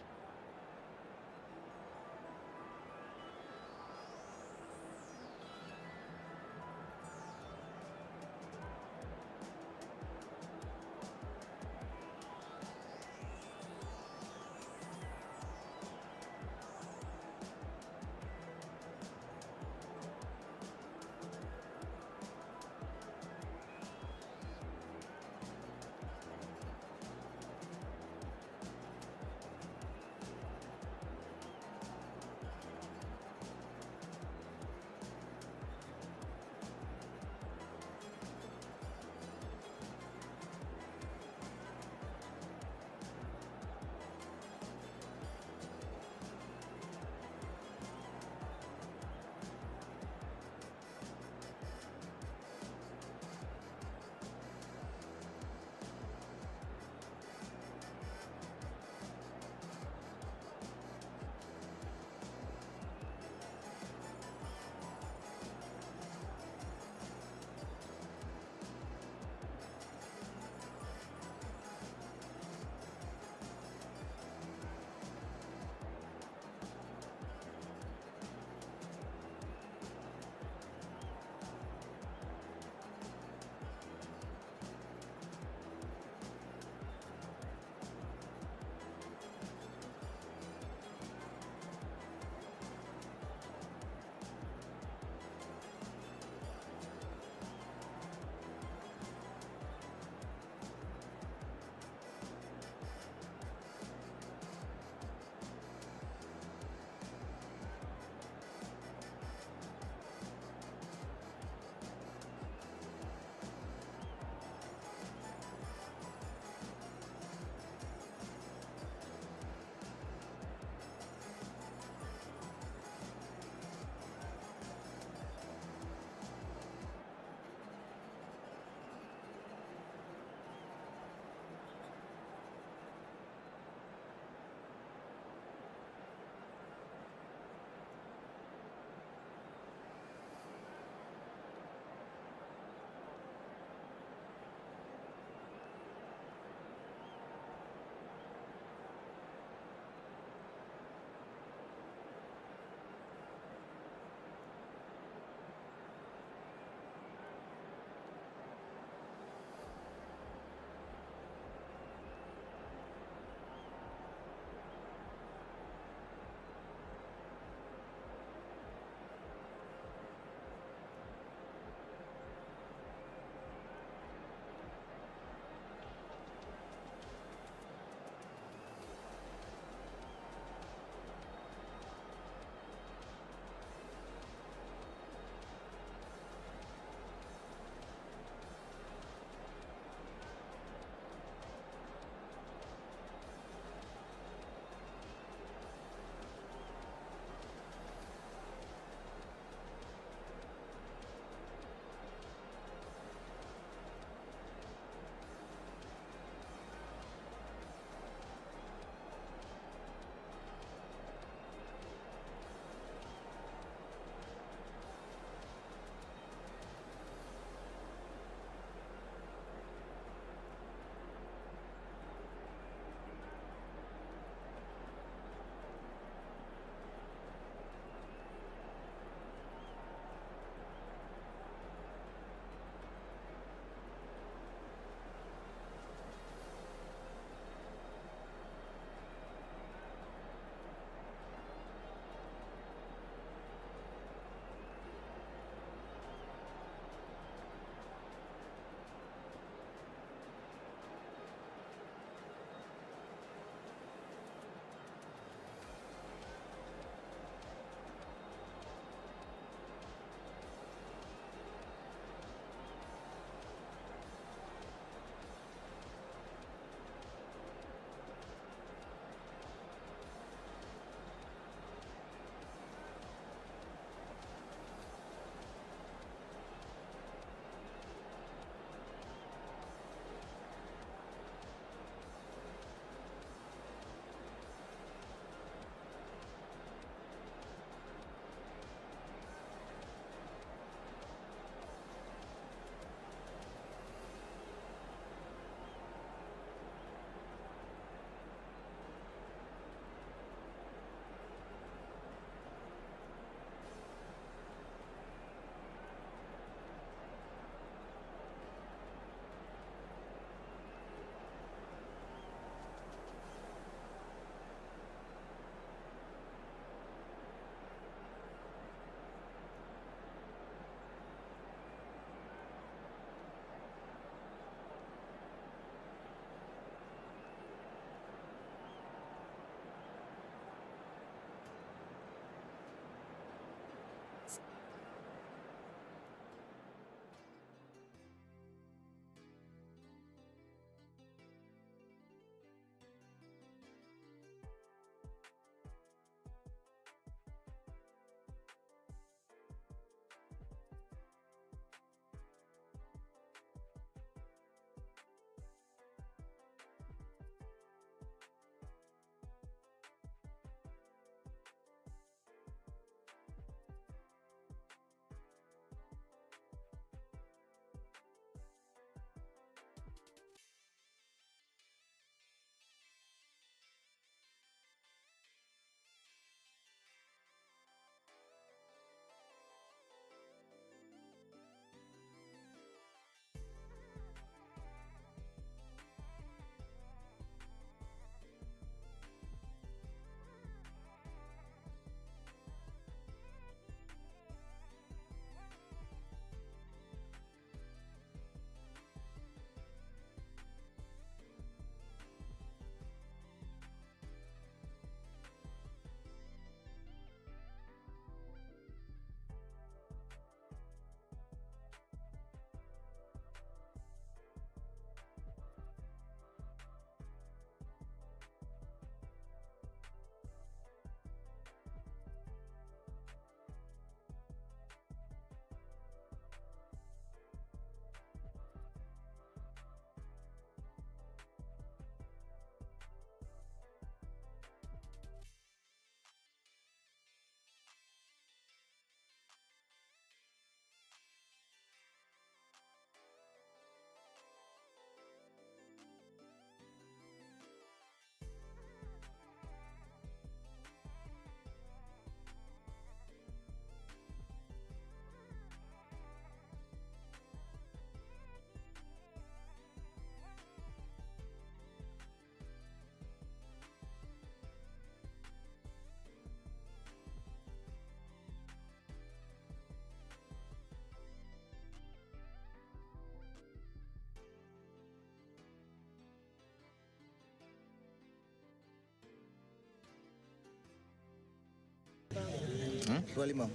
Speaker 5: 25.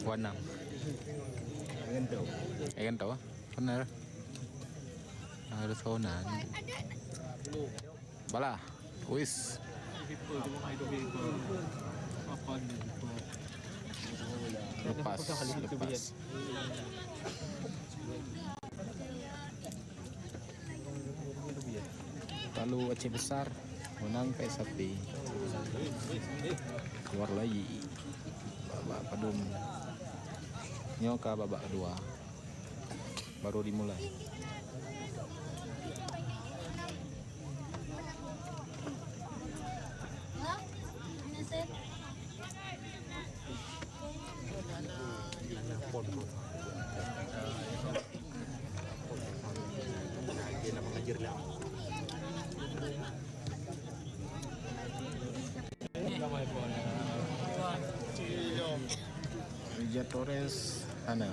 Speaker 6: Warna. Ayan to. Bener. Harus kawanan. Bala. Wis. Lepas. Lalu Aceh besar menang sapi. Keluar lagi babak padum. Nyoka babak kedua baru dimulai. Rijat Torres Hana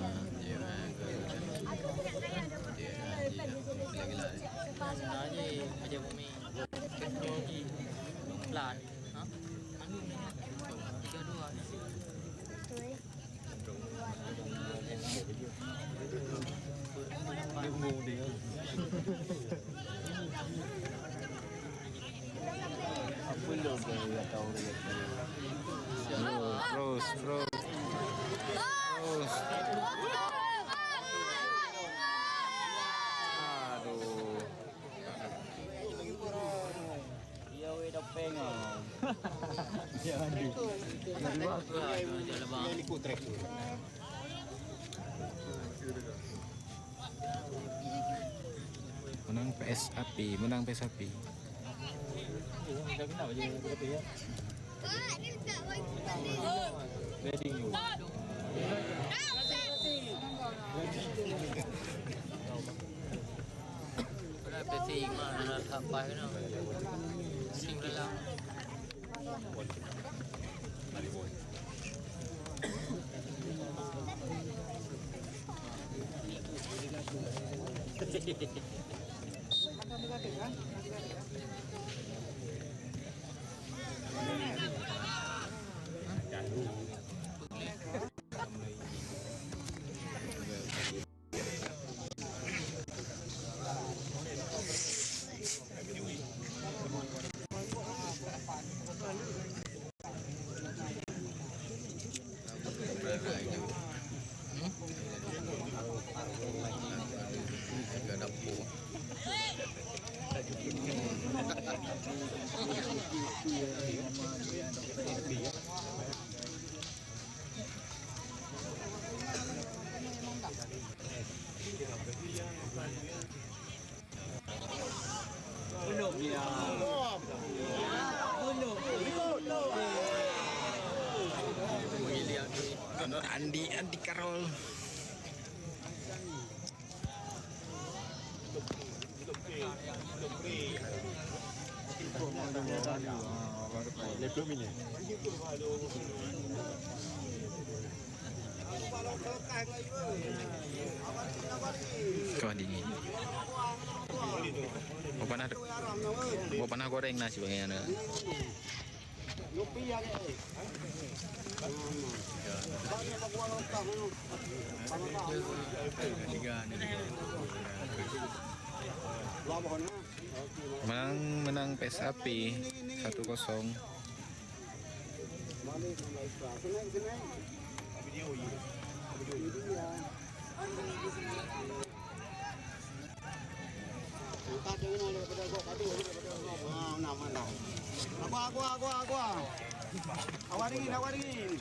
Speaker 6: terus aduh
Speaker 5: Iya we dopeng ah.
Speaker 6: menang PS Api
Speaker 7: Pesing mana sampai no. Sing lelang. Andi Karol. Kau dingin. Mau pernah goreng nasi bagaimana? Menang PS Api 1-0.
Speaker 5: Awarin.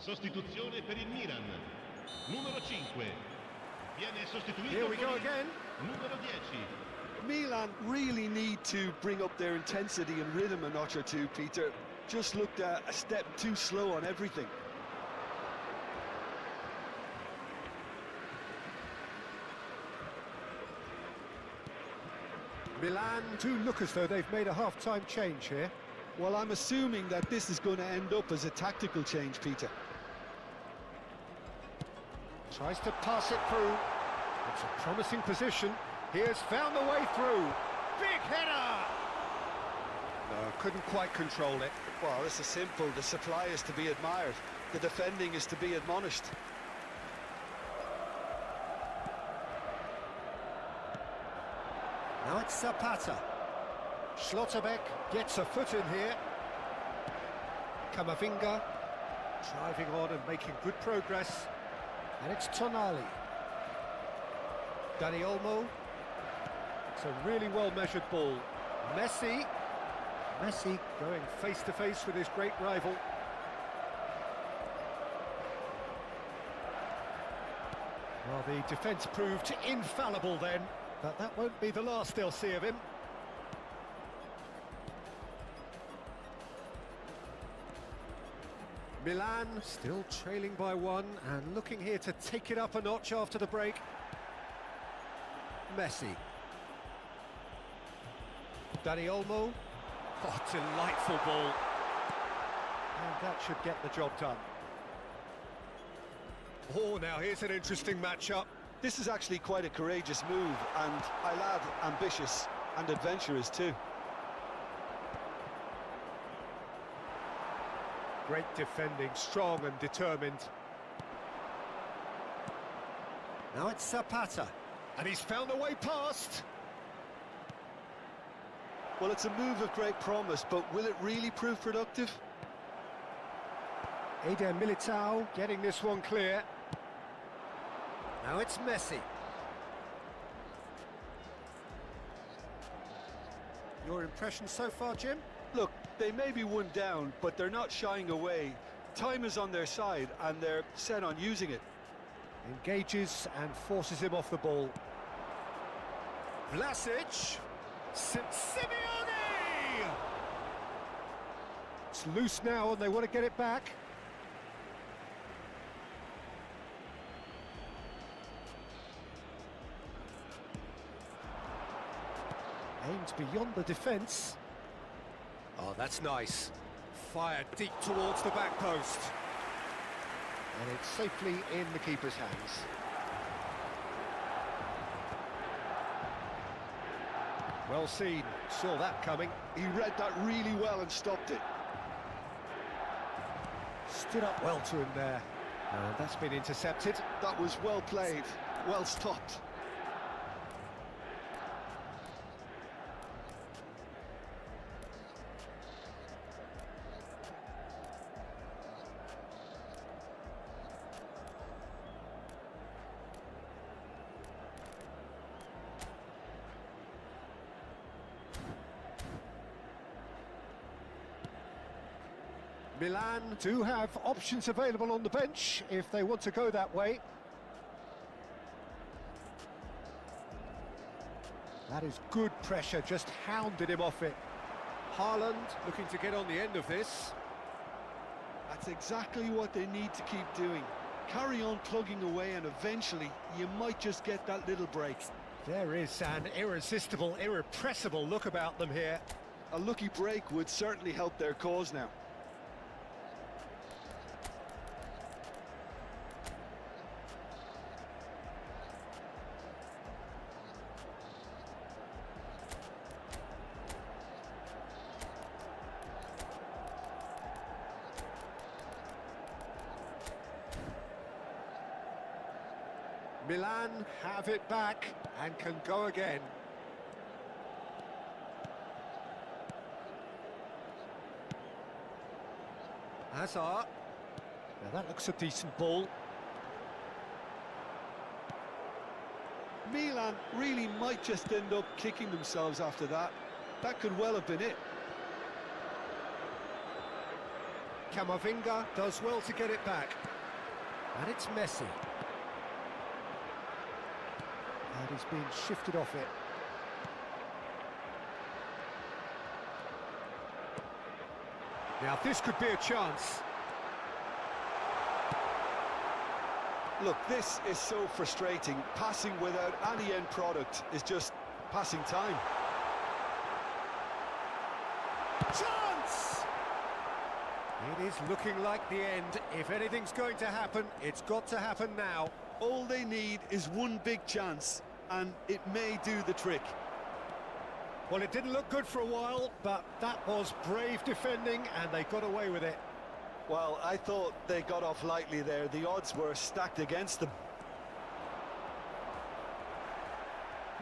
Speaker 3: Sostituzione per il Milan. Numero 5. Viene sostituito
Speaker 1: Here we go
Speaker 3: con il
Speaker 1: again.
Speaker 3: numero 10.
Speaker 4: Milan really need to bring up their intensity and rhythm a notch or two, Peter. Just looked a step too slow on everything.
Speaker 1: Milan do look as though they've made a half-time change here.
Speaker 4: Well, I'm assuming that this is going to end up as a tactical change, Peter.
Speaker 1: Tries to pass it through. It's a promising position. He has found the way through. Big header! No, couldn't quite control it.
Speaker 4: Well, this is simple. The supply is to be admired. The defending is to be admonished.
Speaker 1: Now it's Zapata. Schlotterbeck gets a foot in here. Camavinga driving on and making good progress. And it's Tonali. Dani Olmo. It's a really well-measured ball. Messi going face-to-face with his great rival. Well, the defence proved infallible then, but that won't be the last they'll see of him. Milan still trailing by one and looking here to take it up a notch after the break. Messi. Dani Olmo. Oh, delightful ball. And that should get the job done. Oh, now here's an interesting matchup.
Speaker 4: This is actually quite a courageous move, and I'll add ambitious and adventurous too.
Speaker 1: Great defending, strong and determined. Now it's Zapata, and he's found a way past.
Speaker 4: Well, it's a move of great promise, but will it really prove productive?
Speaker 1: Eder Militao getting this one clear. Now it's Messi. Your impression so far, Jim?
Speaker 4: Look, they may be one down, but they're not shying away. Time is on their side, and they're set on using it.
Speaker 1: Engages and forces him off the ball. Vlasic. Simeone! It's loose now and they want to get it back. Aimed beyond the defence. Oh, that's nice. Fired deep towards the back post. And it's safely in the keeper's hands. Well seen, saw that coming.
Speaker 4: He read that really well and stopped it.
Speaker 1: Stood up well to him there. And that's been intercepted.
Speaker 4: That was well played, well stopped.
Speaker 1: Milan do have options available on the bench if they want to go that way. That is good pressure, just hounded him off it. Haaland looking to get on the end of this.
Speaker 4: That's exactly what they need to keep doing. Carry on plugging away and eventually you might just get that little break.
Speaker 1: There is an irresistible, irrepressible look about them here.
Speaker 4: A lucky break would certainly help their cause now.
Speaker 1: Milan have it back and can go again. Hazard. Now that looks a decent ball.
Speaker 4: Milan really might just end up kicking themselves after that. That could well have been it.
Speaker 1: Camavinga does well to get it back. And it's Messi. And he's been shifted off it. Now this could be a chance.
Speaker 4: Look, this is so frustrating. Passing without any end product is just passing time.
Speaker 1: Chance! It is looking like the end. If anything's going to happen, it's got to happen now.
Speaker 2: All they need is one big chance, and it may do the trick.
Speaker 1: Well, it didn't look good for a while, but that was brave defending, and they got away with it.
Speaker 4: Well, I thought they got off lightly there. The odds were stacked against them.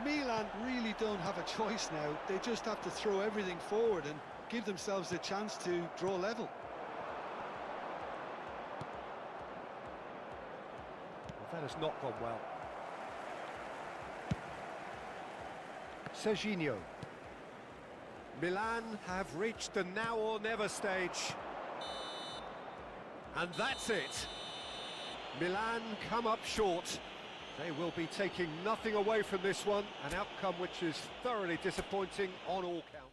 Speaker 2: Milan really don't have a choice now. They just have to throw everything forward and give themselves a chance to draw level.
Speaker 1: That has not gone well. Serginho. Milan have reached the now or never stage. And that's it. Milan come up short. They will be taking nothing away from this one, an outcome which is thoroughly disappointing on all counts.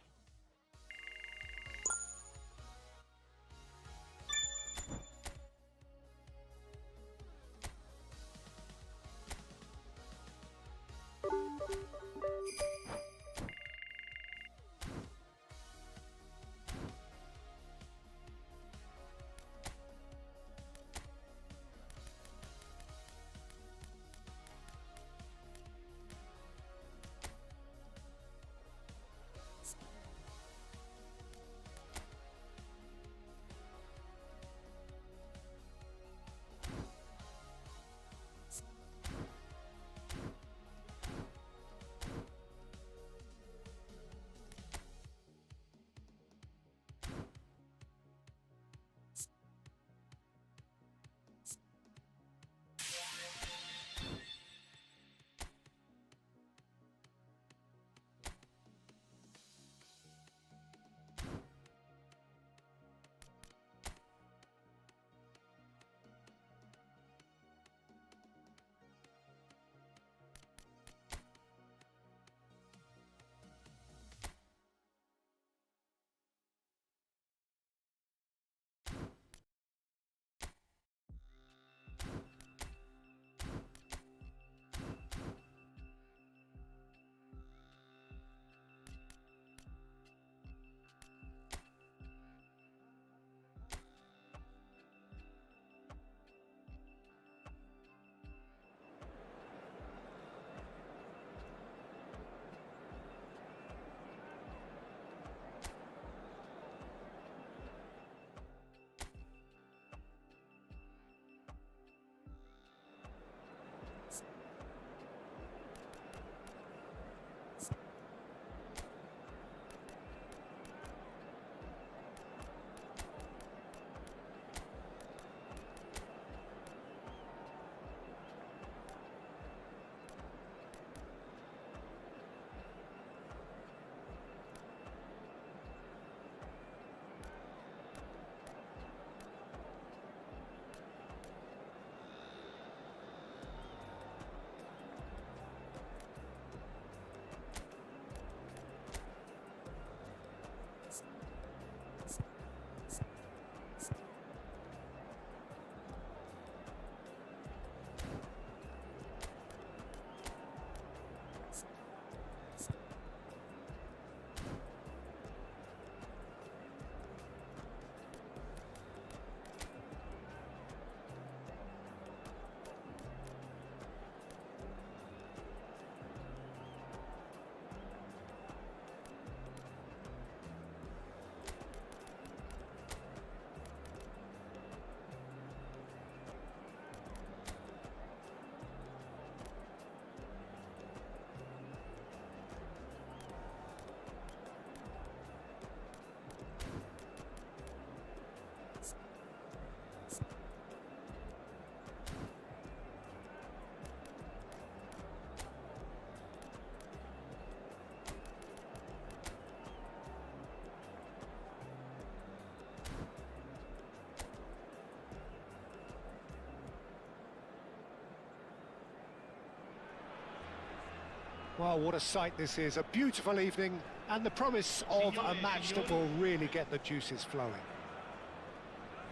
Speaker 1: Well, what a sight this is. A beautiful evening and the promise of a match that will really get the juices flowing.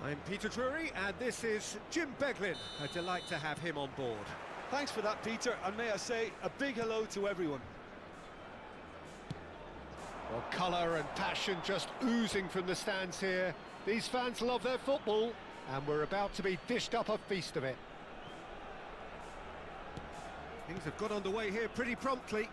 Speaker 1: I'm Peter Drury and this is Jim Beglin. A delight to have him on board.
Speaker 4: Thanks for that, Peter, and may I say a big hello to everyone.
Speaker 1: Well, colour and passion just oozing from the stands here. These fans love their football and we're about to be dished up a feast of it. Things have got underway here pretty promptly.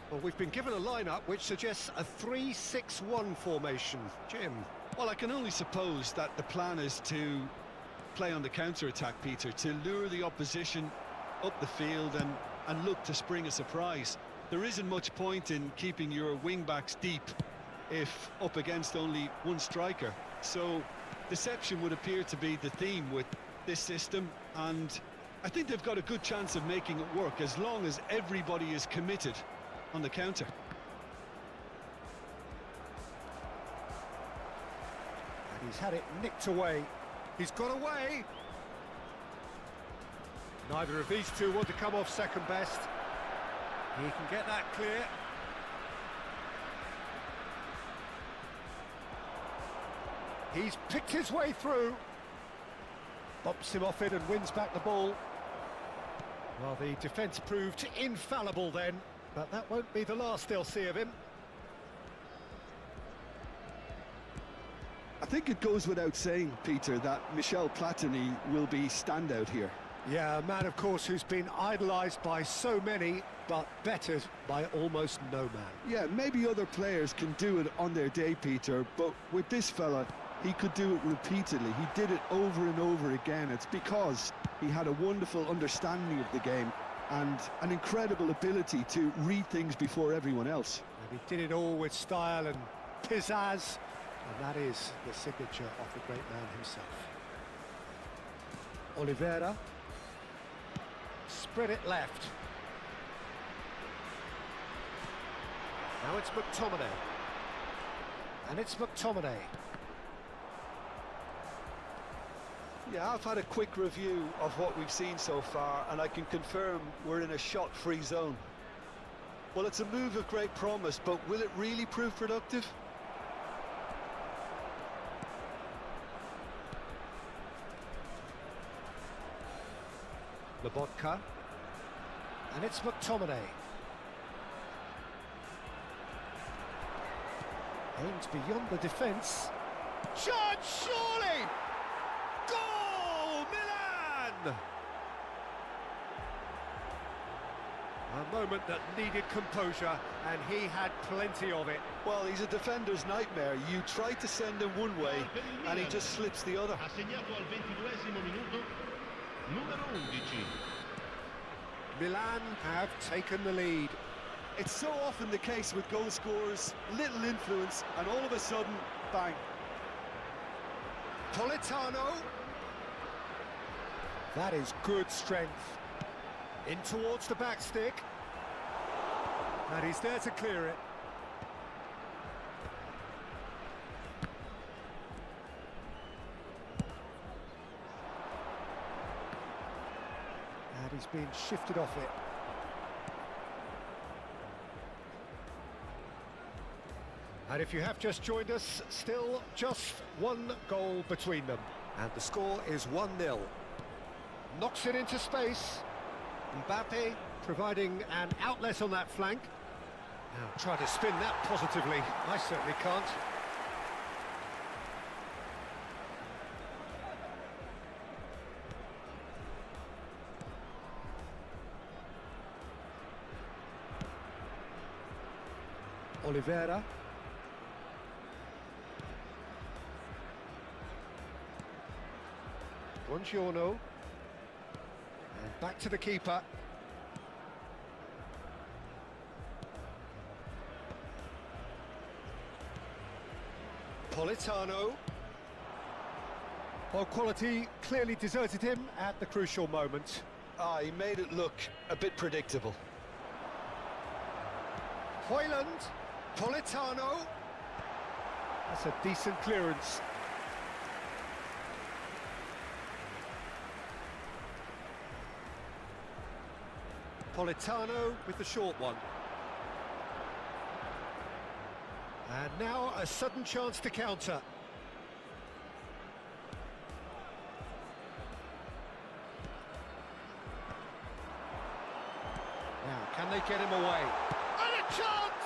Speaker 1: Well, we've been given a lineup which suggests a 3-6-1 formation. Jim?
Speaker 2: Well, I can only suppose that the plan is to play on the counter-attack, Peter, to lure the opposition up the field and look to spring a surprise. There isn't much point in keeping your wing-backs deep if up against only one striker. So, deception would appear to be the theme with this system, and I think they've got a good chance of making it work as long as everybody is committed on the counter.
Speaker 1: And he's had it nicked away. He's got away. Neither of these two want to come off second best. He can get that clear. He's picked his way through. Bumps him off it and wins back the ball. Well, the defence proved infallible then, but that won't be the last they'll see of him.
Speaker 4: I think it goes without saying, Peter, that Michel Platini will be standout here.
Speaker 1: Yeah, a man, of course, who's been idolised by so many, but bettered by almost no man.
Speaker 4: Yeah, maybe other players can do it on their day, Peter, but with this fella, he could do it repeatedly. He did it over and over again. It's because he had a wonderful understanding of the game and an incredible ability to read things before everyone else.
Speaker 1: And he did it all with style and pizzazz, and that is the signature of the great man himself. Oliveira. Spread it left. Now it's McTominay. And it's McTominay.
Speaker 4: Yeah, I've had a quick review of what we've seen so far, and I can confirm we're in a shot-free zone. Well, it's a move of great promise, but will it really prove productive?
Speaker 1: Lobotka. And it's McTominay. Aims beyond the defence. Shot, surely! Goal, Milan! A moment that needed composure, and he had plenty of it.
Speaker 4: Well, he's a defender's nightmare. You try to send him one way, and he just slips the other.
Speaker 3: Ha segnato al 22esimo minuto numero 11.
Speaker 1: Milan have taken the lead.
Speaker 4: It's so often the case with goal scorers, little influence, and all of a sudden, bang.
Speaker 1: Politano. That is good strength. In towards the back stick. And he's there to clear it. And he's been shifted off it. And if you have just joined us, still just one goal between them. And the score is 1-0. Knocks it into space. Mbappe providing an outlet on that flank. Now try to spin that positively. I certainly can't. Oliveira. Buongiorno. And back to the keeper. Politano. Well, quality clearly deserted him at the crucial moment.
Speaker 4: Ah, he made it look a bit predictable.
Speaker 1: Hoyland. Politano. That's a decent clearance. Politano with the short one. And now a sudden chance to counter. Now, can they get him away? And a chance!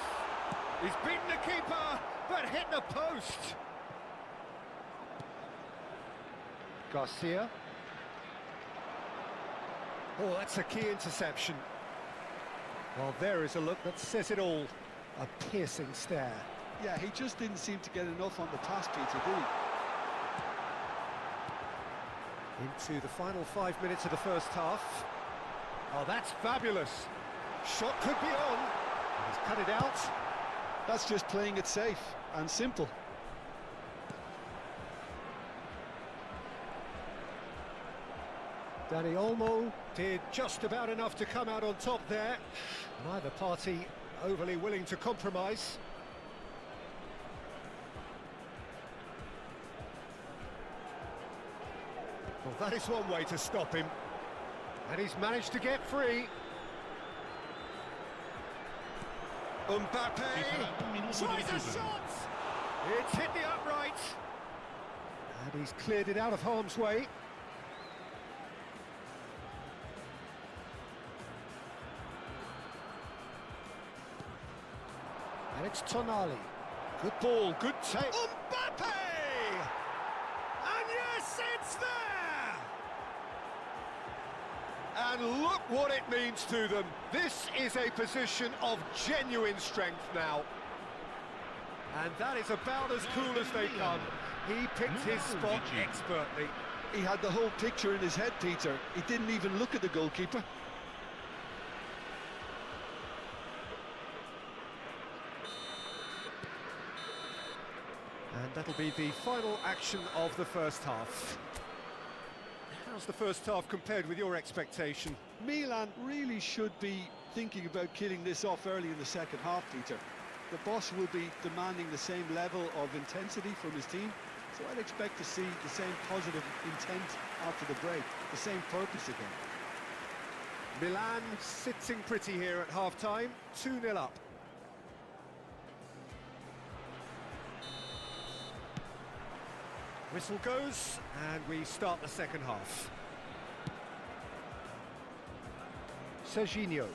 Speaker 1: He's beaten the keeper, but hit the post. Garcia. Oh, that's a key interception. Well, there is a look that says it all. A piercing stare.
Speaker 4: Yeah, he just didn't seem to get enough on the pass, Peter, did he?
Speaker 1: Into the final 5 minutes of the first half. Oh, that's fabulous. Shot could be on. He's cut it out.
Speaker 4: That's just playing it safe and simple.
Speaker 1: Dani Olmo did just about enough to come out on top there. Neither party overly willing to compromise. Well, that is one way to stop him. And he's managed to get free. Mbappe tries a shot! It's hit the upright. And he's cleared it out of harm's way. And it's Tonali. Good ball, good take. Mbappe! And yes, it's there! And look what it means to them. This is a position of genuine strength now. And that is about as cool as they come. He picked his spot expertly.
Speaker 4: He had the whole picture in his head, Peter. He didn't even look at the goalkeeper.
Speaker 1: And that'll be the final action of the first half. How's the first half compared with your expectation?
Speaker 4: Milan really should be thinking about killing this off early in the second half, Peter. The boss will be demanding the same level of intensity from his team, so I'd expect to see the same positive intent after the break, the same purpose again.
Speaker 1: Milan sitting pretty here at half-time, 2-0 up. Whistle goes, and we start the second half. Serginho.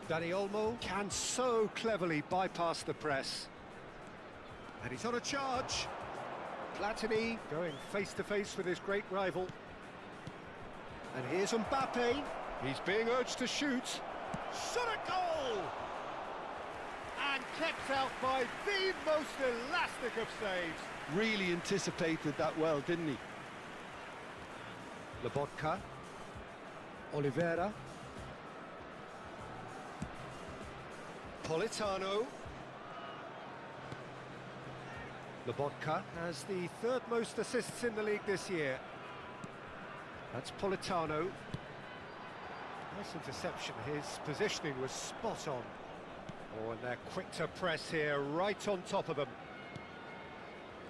Speaker 1: Dani Olmo can so cleverly bypass the press. And he's on a charge. Platini going face-to-face with his great rival. And here's Mbappe. He's being urged to shoot. Shot a goal! And kept out by the most elastic of saves.
Speaker 4: Really anticipated that well, didn't he?
Speaker 1: Lobotka. Oliveira. Politano. Lobotka has the third most assists in the league this year. That's Politano. Nice interception. His positioning was spot on. Oh, and they're quick to press here, right on top of them.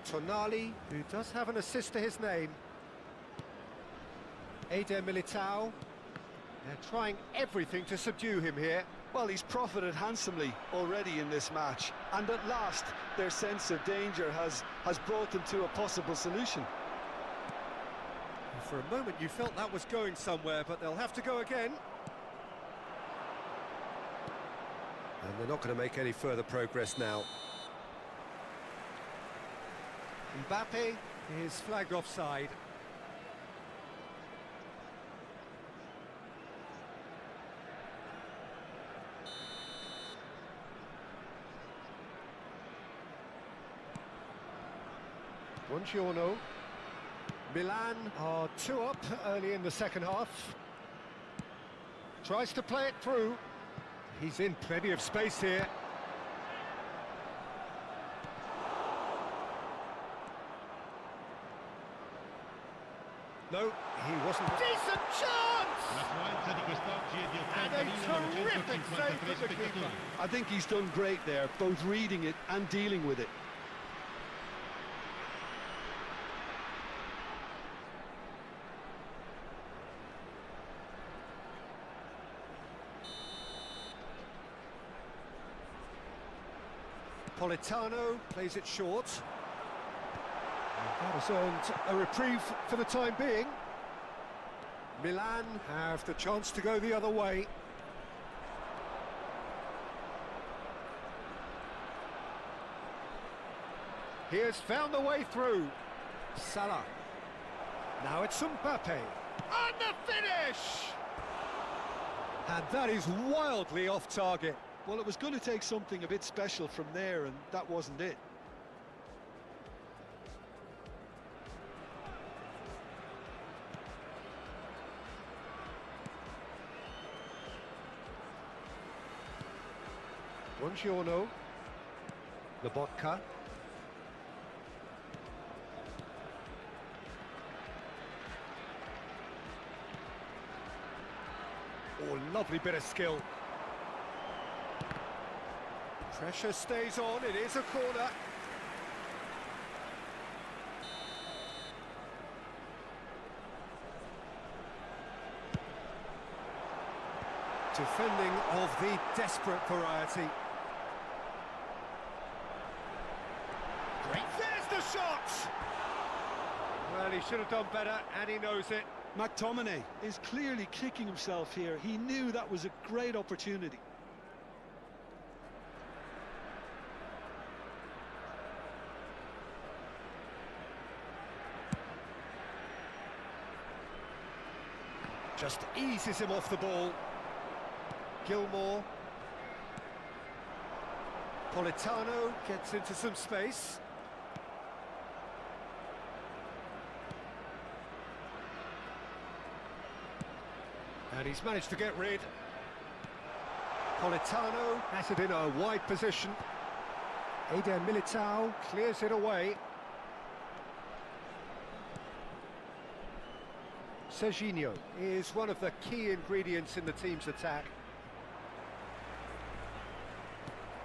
Speaker 1: Tonali, who does have an assist to his name. Eder Militao. They're trying everything to subdue him here.
Speaker 4: Well, he's profited handsomely already in this match, and at last their sense of danger has brought them to a possible solution.
Speaker 1: For a moment you felt that was going somewhere, but they'll have to go again. And they're not going to make any further progress now. Mbappe is flagged offside. Buongiorno. Milan are 2 up early in the second half. Tries to play it through. He's in plenty of space here. No, he wasn't. Decent chance! And a terrific save from the keeper.
Speaker 4: I think he's done great there, both reading it and dealing with it.
Speaker 1: Politano plays it short. And that has earned a reprieve for the time being. Milan have the chance to go the other way. He has found the way through. Salah. Now it's Mbappe. And the finish! And that is wildly off target.
Speaker 4: Well, it was going to take something a bit special from there, and that wasn't it.
Speaker 1: Buongiorno. Lobotka. Oh, lovely bit of skill. Pressure stays on, it is a corner. Defending of the desperate variety. Great, there's the shot! Well, he should have done better, and he knows it.
Speaker 4: McTominay is clearly kicking himself here. He knew that was a great opportunity.
Speaker 1: Just eases him off the ball. Gilmore. Politano gets into some space. And he's managed to get rid. Politano has it in a wide position. Eder Militao clears it away. Serginho is one of the key ingredients in the team's attack.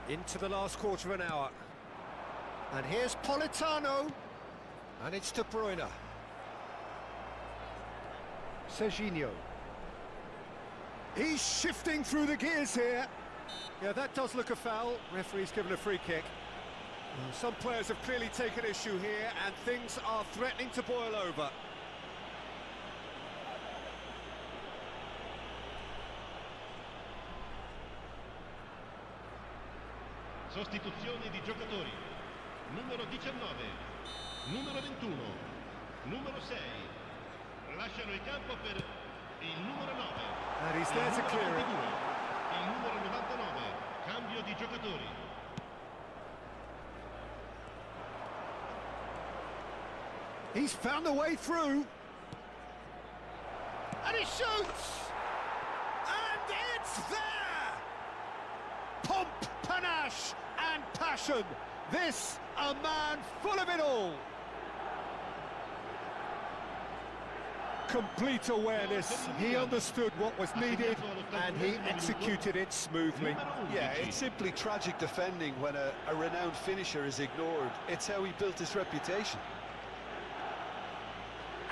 Speaker 1: Into the last quarter of an hour. And here's Politano. And it's De Bruyne. Serginho. He's shifting through the gears here. Yeah, that does look a foul. Referee's given a free kick. Some players have clearly taken issue here, and things are threatening to boil over.
Speaker 3: Sostituzioni di giocatori. Numero 19, numero 21, numero 6. Lasciano il campo per il numero 9.
Speaker 1: And he's there to clear it.
Speaker 3: Il numero 99, cambio di giocatori.
Speaker 1: He's found a way through. And he shoots! And it's there! Pomp, panache and passion. This, a man full of it all. Complete awareness. He understood what was needed and he executed it smoothly.
Speaker 4: Yeah, it's simply tragic defending when a renowned finisher is ignored. It's how he built his reputation.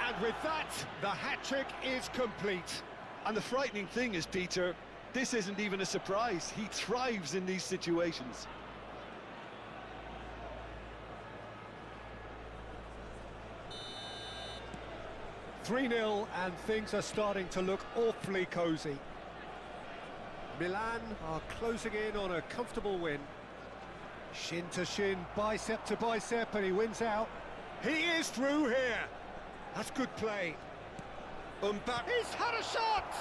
Speaker 1: And with that, the hat-trick is complete.
Speaker 4: And the frightening thing is, Peter, this isn't even a surprise. He thrives in these situations.
Speaker 1: (3-0) and things are starting to look awfully cosy. Milan are closing in on a comfortable win. Shin to shin, bicep to bicep, and he wins out. He is through here. That's good play. Mbappe, he's had a shot!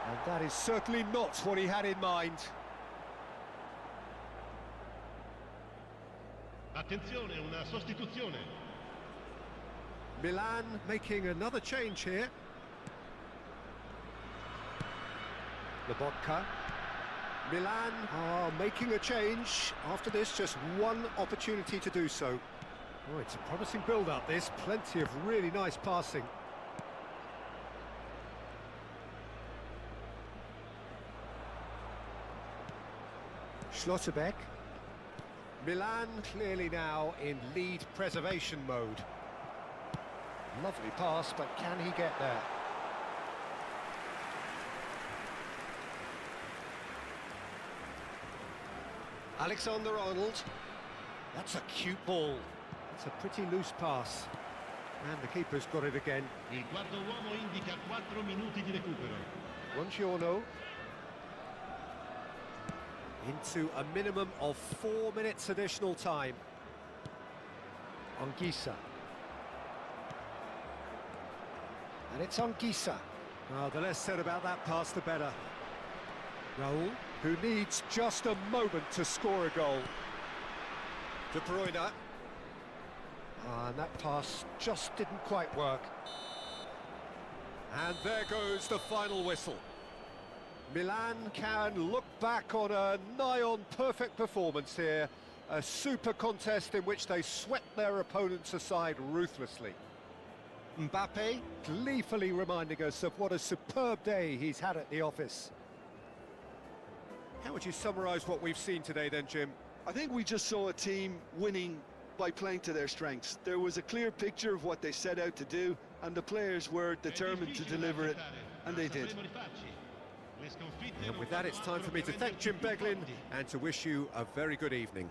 Speaker 1: And that is certainly not what he had in mind.
Speaker 3: Attenzione, una sostituzione.
Speaker 1: Milan making another change here. Lobotka. Milan are making a change. After this, just one opportunity to do so. Oh, it's a promising build-up, this. Plenty of really nice passing. Schlotterbeck. Milan clearly now in lead preservation mode. Lovely pass, but can he get there? Alexander-Arnold. That's a cute ball. It's a pretty loose pass. And the keeper's got it again.
Speaker 3: Il quarto uomo indica 4 minuti di recupero.
Speaker 1: Buongiorno. Into a minimum of 4 minutes additional time. Anguissa. And it's Anguissa. Oh, the less said about that pass, the better. Raul, who needs just a moment to score a goal. De Bruyne. And that pass just didn't quite work. And there goes the final whistle. Milan can look back on a nigh-on perfect performance here. A super contest in which they swept their opponents aside ruthlessly. Mbappe gleefully reminding us of what a superb day he's had at the office. How would you summarise what we've seen today then, Jim?
Speaker 4: I think we just saw a team winning by playing to their strengths. There was a clear picture of what they set out to do, and the players were determined to deliver it, and they did.
Speaker 1: And with that, it's time for me to thank Jim Beglin and to wish you a very good evening.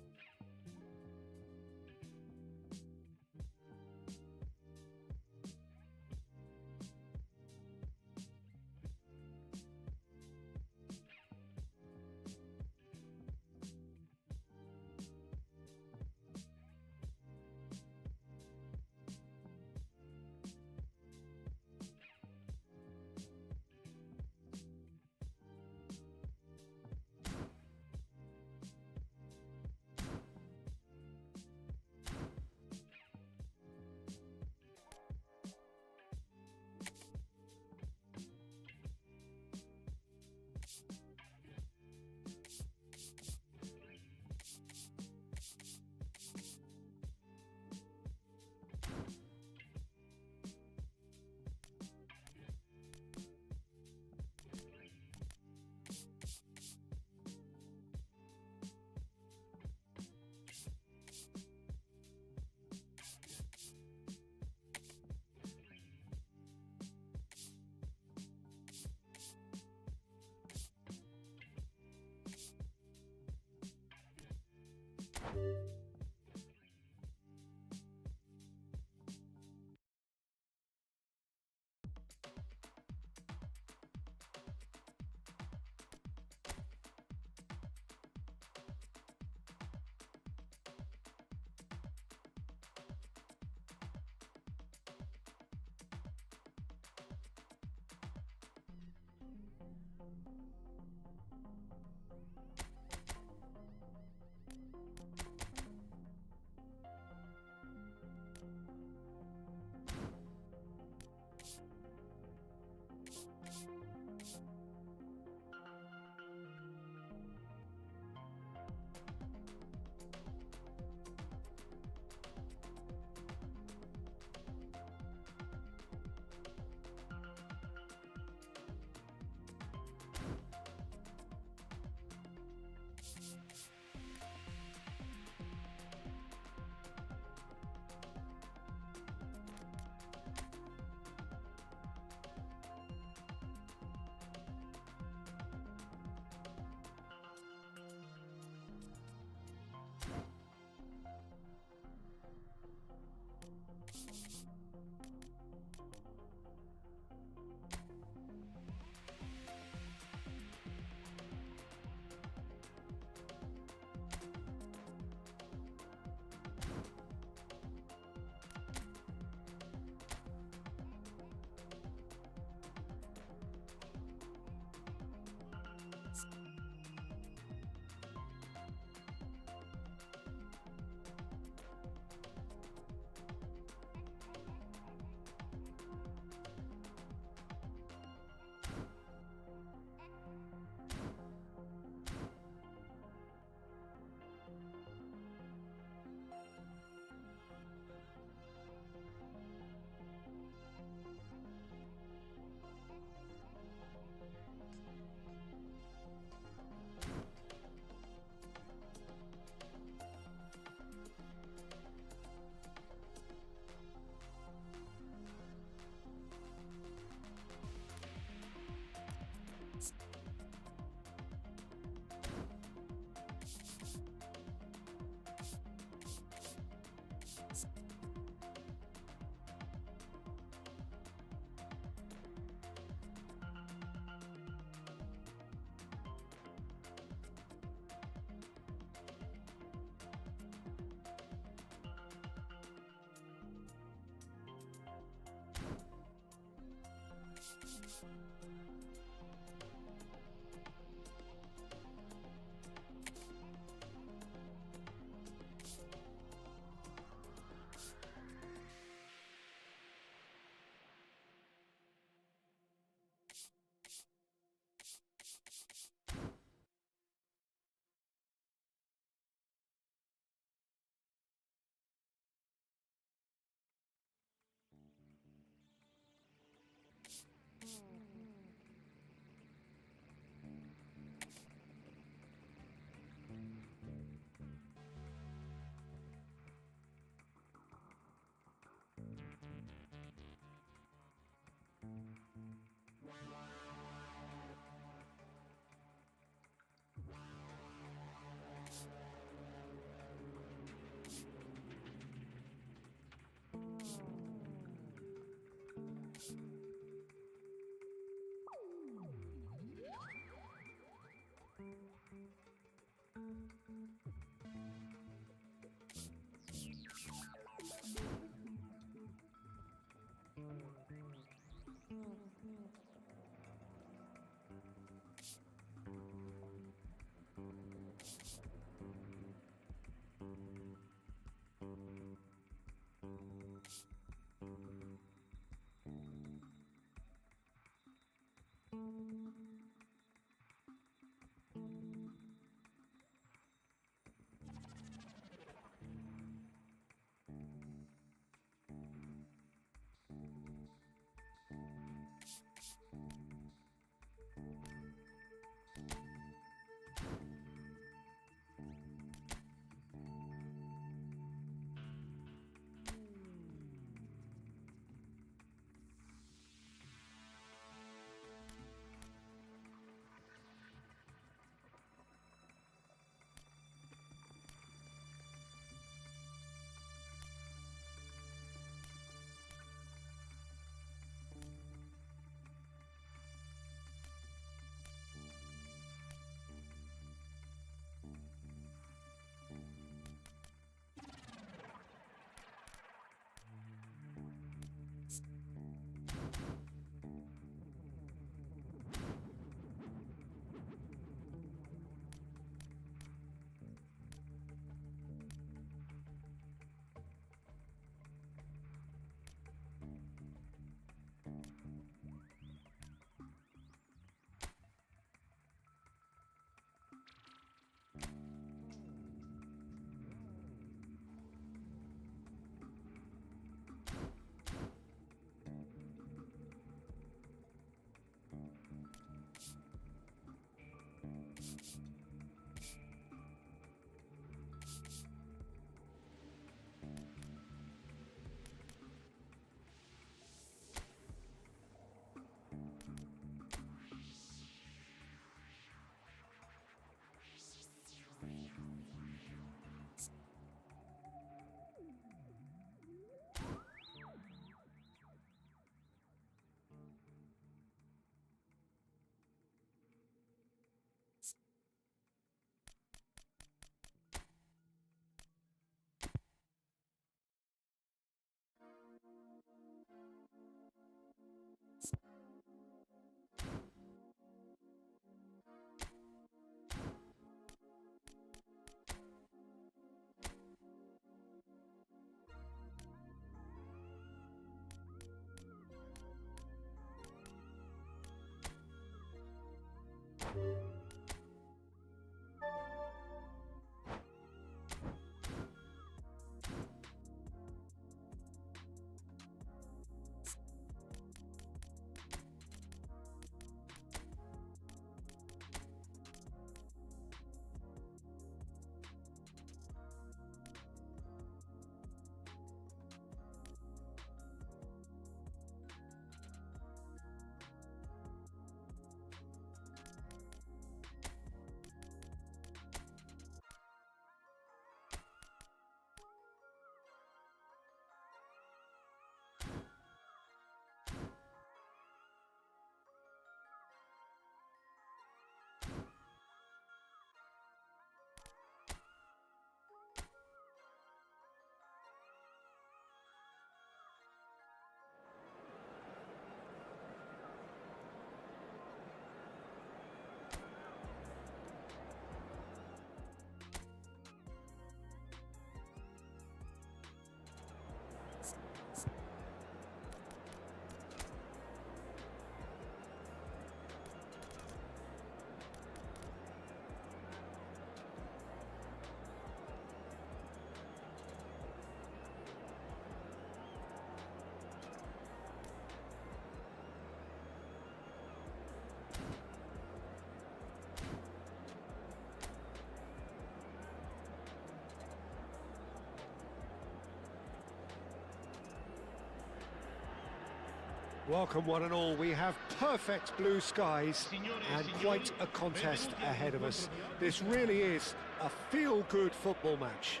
Speaker 1: Welcome one and all, we have perfect blue skies and quite a contest ahead of us. This really is a feel-good football match.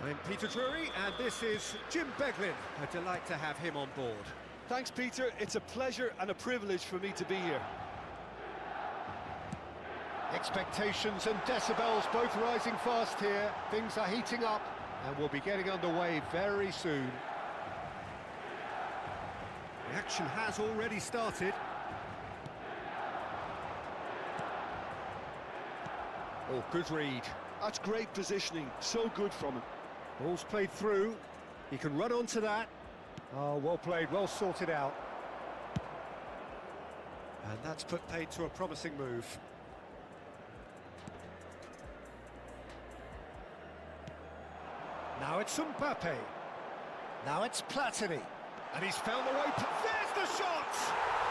Speaker 1: I'm Peter Drury and this is Jim Beglin. A delight to have him on board.
Speaker 4: Thanks, Peter. It's a pleasure and a privilege for me to be here.
Speaker 1: Expectations and decibels both rising fast here. Things are heating up and we'll be getting underway very soon. The action has already started. Oh, good read.
Speaker 4: That's great positioning. So good from him.
Speaker 1: Ball's played through. He can run onto that. Oh, well played, well sorted out. And that's put paid to a promising move. Now it's Mbappe. Now it's Platini. And he's found the way. There's the shot!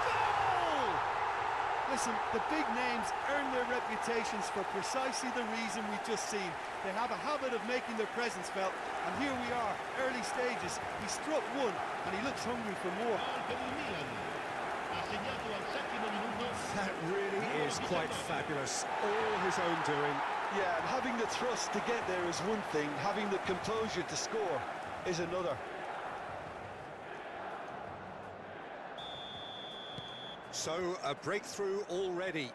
Speaker 1: Goal!
Speaker 4: Listen, the big names earn their reputations for precisely the reason we've just seen. They have a habit of making their presence felt, and here we are, early stages. He struck one, and he looks hungry for more.
Speaker 1: That really is quite fabulous. All his own doing.
Speaker 4: Yeah, and having the thrust to get there is one thing, having the composure to score is another.
Speaker 1: So, a breakthrough already.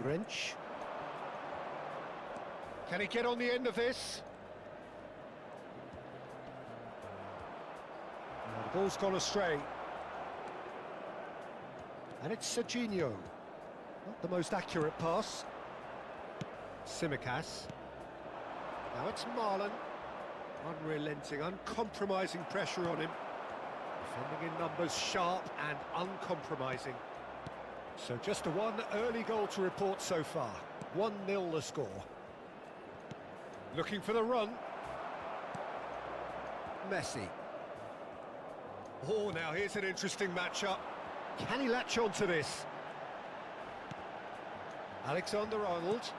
Speaker 1: Wrench. Can he get on the end of this? Oh, the ball's gone astray. And it's Serginho. Not the most accurate pass. Tsimikas. Now it's Malam. Unrelenting, uncompromising pressure on him. Defending in numbers, sharp and uncompromising. So just a one early goal to report so far. 1-0 the score. Looking for the run. Messi. Oh, now here's an interesting matchup. Can he latch on to this? Alexander-Arnold.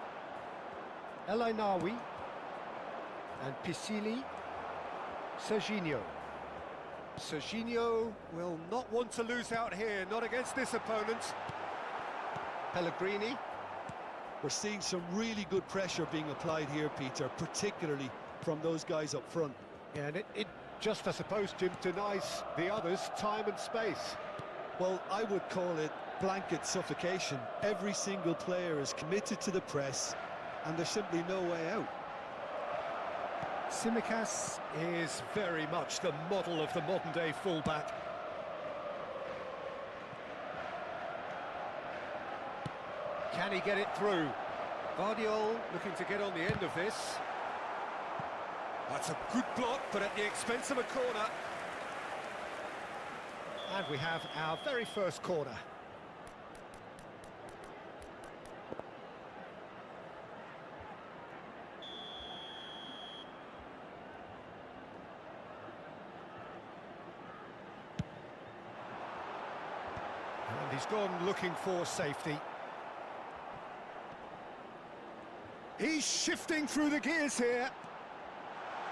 Speaker 1: El Ainaoui. And Pisili. Serginho. Serginho will not want to lose out here, not against this opponent. Pellegrini.
Speaker 4: We're seeing some really good pressure being applied here, Peter, particularly from those guys up front.
Speaker 1: Yeah, and it just, I suppose, Jim, denies the others time and space.
Speaker 4: Well, I would call it blanket suffocation. Every single player is committed to the press, and there's simply no way out.
Speaker 1: Tsimikas is very much the model of the modern-day fullback. Can he get it through? Guardiola looking to get on the end of this. That's a good block, but at the expense of a corner. And we have our very first corner. And he's gone looking for safety. He's shifting through the gears here.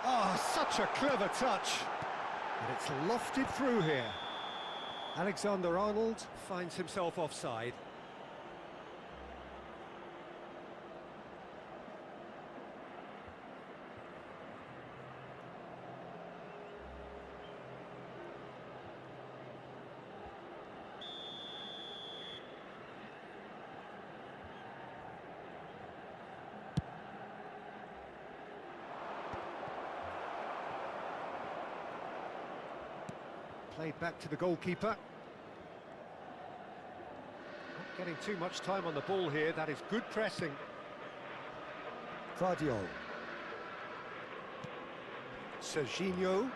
Speaker 1: Oh, such a clever touch. But it's lofted through here. Alexander-Arnold finds himself offside. Played back to the goalkeeper. Not getting too much time on the ball here. That is good pressing. Guardiola. Serginho.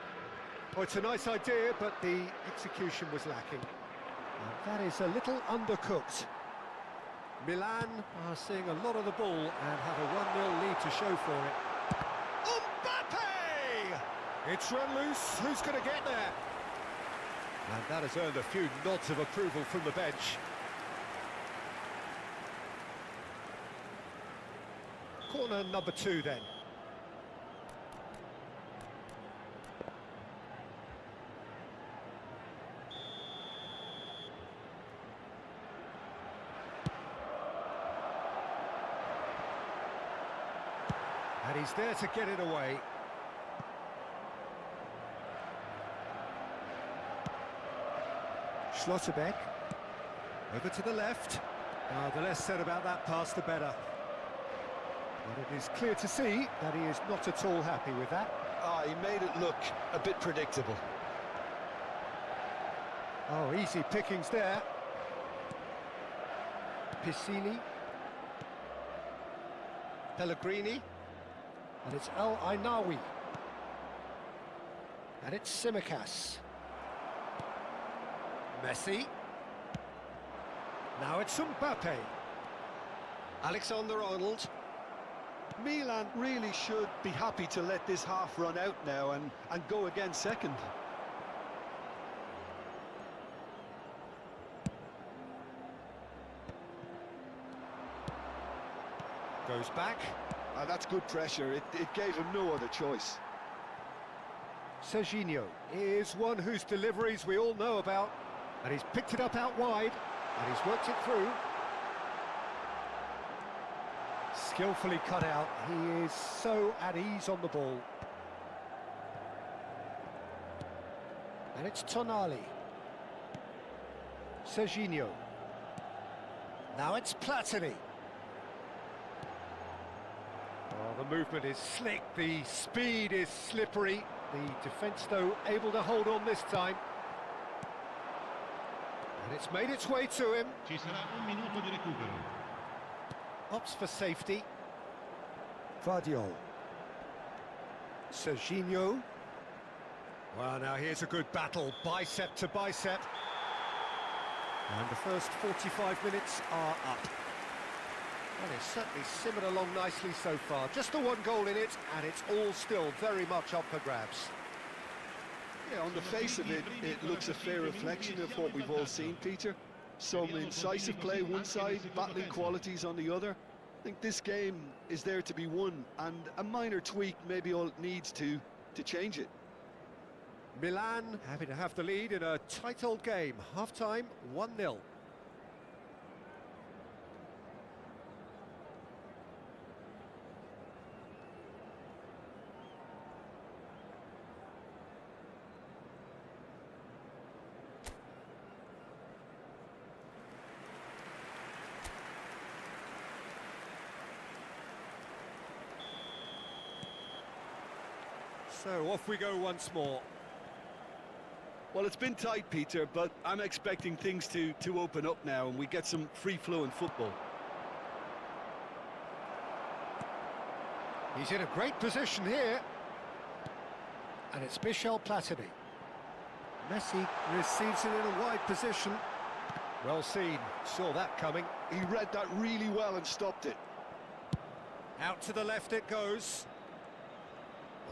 Speaker 1: Oh, it's a nice idea, but the execution was lacking. And that is a little undercooked. Milan are seeing a lot of the ball and have a 1-0 lead to show for it. Mbappe! It's run loose. Who's going to get there? And that has earned a few nods of approval from the bench. Corner number 2 then. And he's there to get it away. Schlotterbeck. Over to the left. The less said about that pass, the better. But it is clear to see that he is not at all happy with that.
Speaker 4: He made it look a bit predictable.
Speaker 1: Oh, easy pickings there. Piscini. Pellegrini. And it's El Ainawi. And it's Tsimikas. Messi. Now it's Mbappe. Alexander-Arnold.
Speaker 4: Milan really should be happy to let this half run out now and go again second.
Speaker 1: Goes back.
Speaker 4: That's good pressure. It gave him no other choice.
Speaker 1: Serginho is one whose deliveries we all know about, and he's picked it up out wide, and he's worked it through. Skillfully cut out. He is so at ease on the ball. And it's Tonali. Serginho. Now it's Platini. Oh, the movement is slick, the speed is slippery. The defence, though, able to hold on this time. And it's made its way to him.
Speaker 3: Ci sarà un minuto di recupero.
Speaker 1: Opts for safety. Vardiol. Serginho. Well, now here's a good battle, bicep to bicep. And the first 45 minutes are up. Well, it's certainly simmered along nicely so far. Just the one goal in it, and it's all still very much up for grabs.
Speaker 4: Yeah, on the face of it, it looks a fair reflection of what we've all seen, Peter. Some incisive play one side, battling qualities on the other. I think this game is there to be won, and a minor tweak may be all it needs to change it.
Speaker 1: Milan happy to have the lead in a tight old game. Half-time, 1-0. So off we go once more.
Speaker 4: Well, it's been tight, Peter, but I'm expecting things to open up now and we get some free-flowing football.
Speaker 1: He's in a great position here. And it's Michel Platini. Messi receives it in a wide position. Well seen, saw that coming.
Speaker 4: He read that really well and stopped it.
Speaker 1: Out to the left it goes.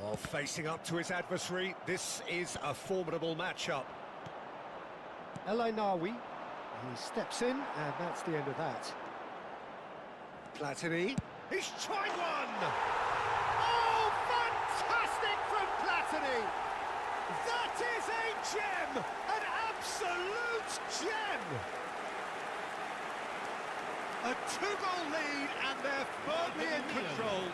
Speaker 1: Well, facing up to his adversary, this is a formidable matchup. El Ainawi, he steps in, and that's the end of that. Platini, he's tried one! Oh, fantastic from Platini! That is a gem! An absolute gem! A two-goal lead, and they're firmly in control.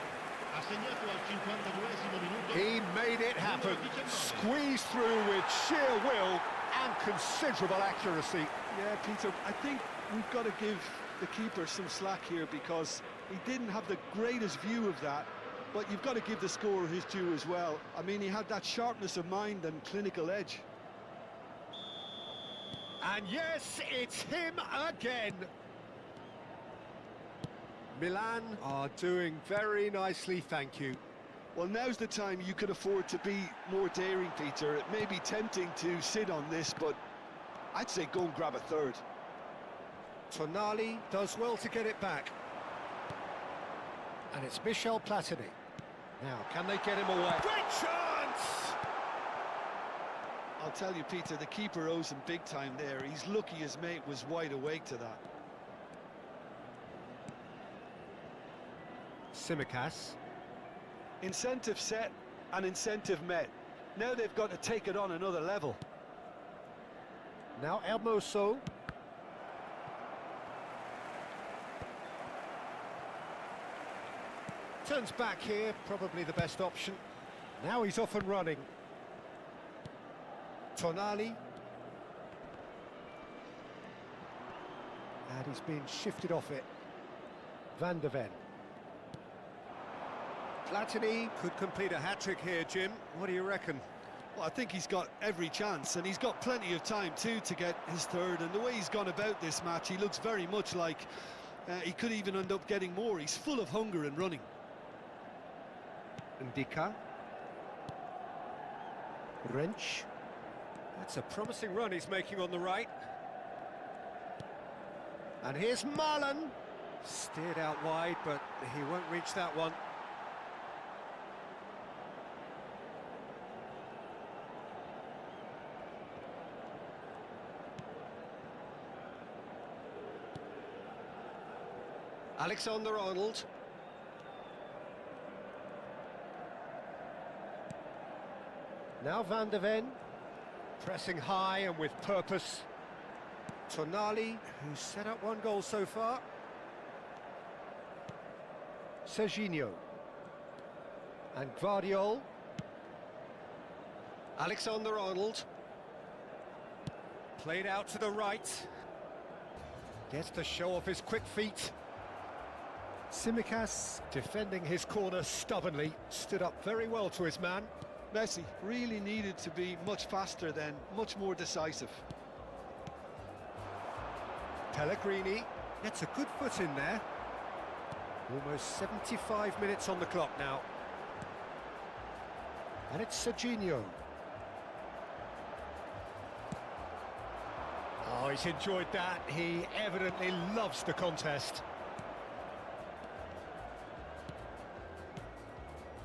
Speaker 3: Ha segnato al 52esimo minuto.
Speaker 1: He made it happen, squeezed through with sheer will and considerable accuracy.
Speaker 4: Yeah, Peter, I think we've got to give the keeper some slack here because he didn't have the greatest view of that, but you've got to give the scorer his due as well. I mean, he had that sharpness of mind and clinical edge.
Speaker 1: And yes, it's him again. Milan are doing very nicely, thank you.
Speaker 4: Well, now's the time you could afford to be more daring, Peter. It may be tempting to sit on this, but I'd say go and grab a third.
Speaker 1: Tonali does well to get it back. And it's Michel Platini. Now, can they get him away? Great chance!
Speaker 4: I'll tell you, Peter, the keeper owes him big time there. He's lucky his mate was wide awake to that.
Speaker 1: Tsimikas.
Speaker 4: Incentive set and incentive met. Now they've got to take it on another level.
Speaker 1: Now Hermoso. Turns back here, probably the best option. Now he's off and running. Tonali. And he's been shifted off it. Van de Ven. Platini could complete a hat-trick here, Jim. What do you reckon?
Speaker 2: Well, I think he's got every chance, and he's got plenty of time too to get his third. And the way he's gone about this match, he looks very much like he could even end up getting more. He's full of hunger and running.
Speaker 1: Ndika. Wrench. That's a promising run he's making on the right. And here's Malam. Steered out wide, but he won't reach that one. Alexander-Arnold. Now Van de Ven, pressing high and with purpose. Tonali, who's set up one goal so far. Serginho. And Guardiol. Alexander-Arnold. Played out to the right. Gets to show off his quick feet. Tsimikas, defending his corner stubbornly, stood up very well to his man.
Speaker 2: Messi really needed to be much faster then, much more decisive.
Speaker 1: Pellegrini gets a good foot in there. Almost 75 minutes on the clock now. And it's Serginho. Oh, he's enjoyed that. He evidently loves the contest.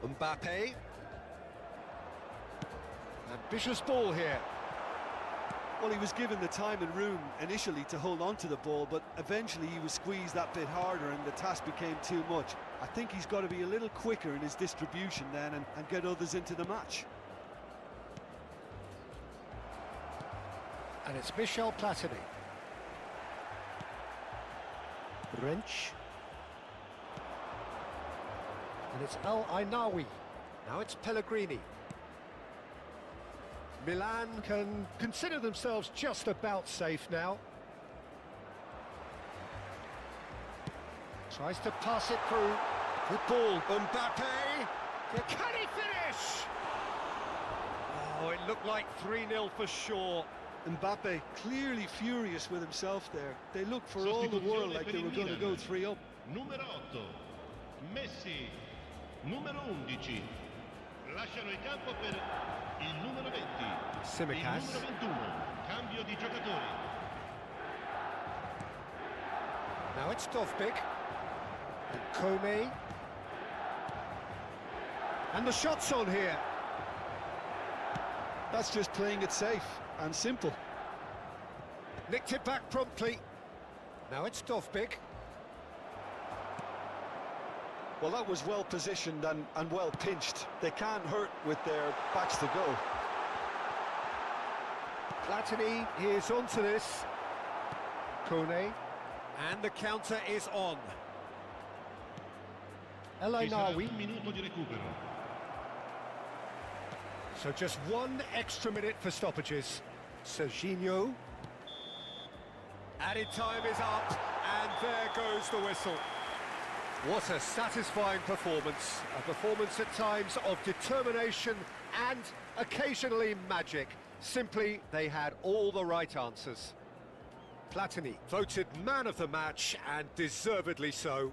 Speaker 1: Mbappe. Ambitious ball here.
Speaker 2: Well, he was given the time and room initially to hold on to the ball, but eventually he was squeezed that bit harder and the task became too much. I think he's got to be a little quicker in his distribution then and get others into the match.
Speaker 1: And it's Michel Platini. Wrench. And it's El Ainawi. Now it's Pellegrini. Milan can consider themselves just about safe now. Tries to pass it through. Good ball. Mbappe. Can he finish? Oh, it looked like 3-0 for sure.
Speaker 2: Mbappe clearly furious with himself there. They looked for all the world like they were going to go 3-up.
Speaker 3: Numero 8, Messi. Numero 11. Lasciano il campo per il numero 20.
Speaker 1: Tsimikas.
Speaker 3: Il numero 21. Cambio di giocatori.
Speaker 1: Now it's Dovbik. And Comey. And the shot's on here.
Speaker 2: That's just playing it safe and simple.
Speaker 1: Nicked it back promptly. Now it's Dovbik.
Speaker 4: Well, that was well positioned and well pinched. They can't hurt with their backs to go.
Speaker 1: Platini is onto this. Kone. And the counter is on. El
Speaker 3: Ci sarà
Speaker 1: Ainawi.
Speaker 3: un minuto di recupero.
Speaker 1: So just one extra minute for stoppages. Serginho. Added time is up, and there goes the whistle. What a satisfying performance. A performance at times of determination and occasionally magic. Simply, they had all the right answers. Platini voted man of the match, and deservedly so.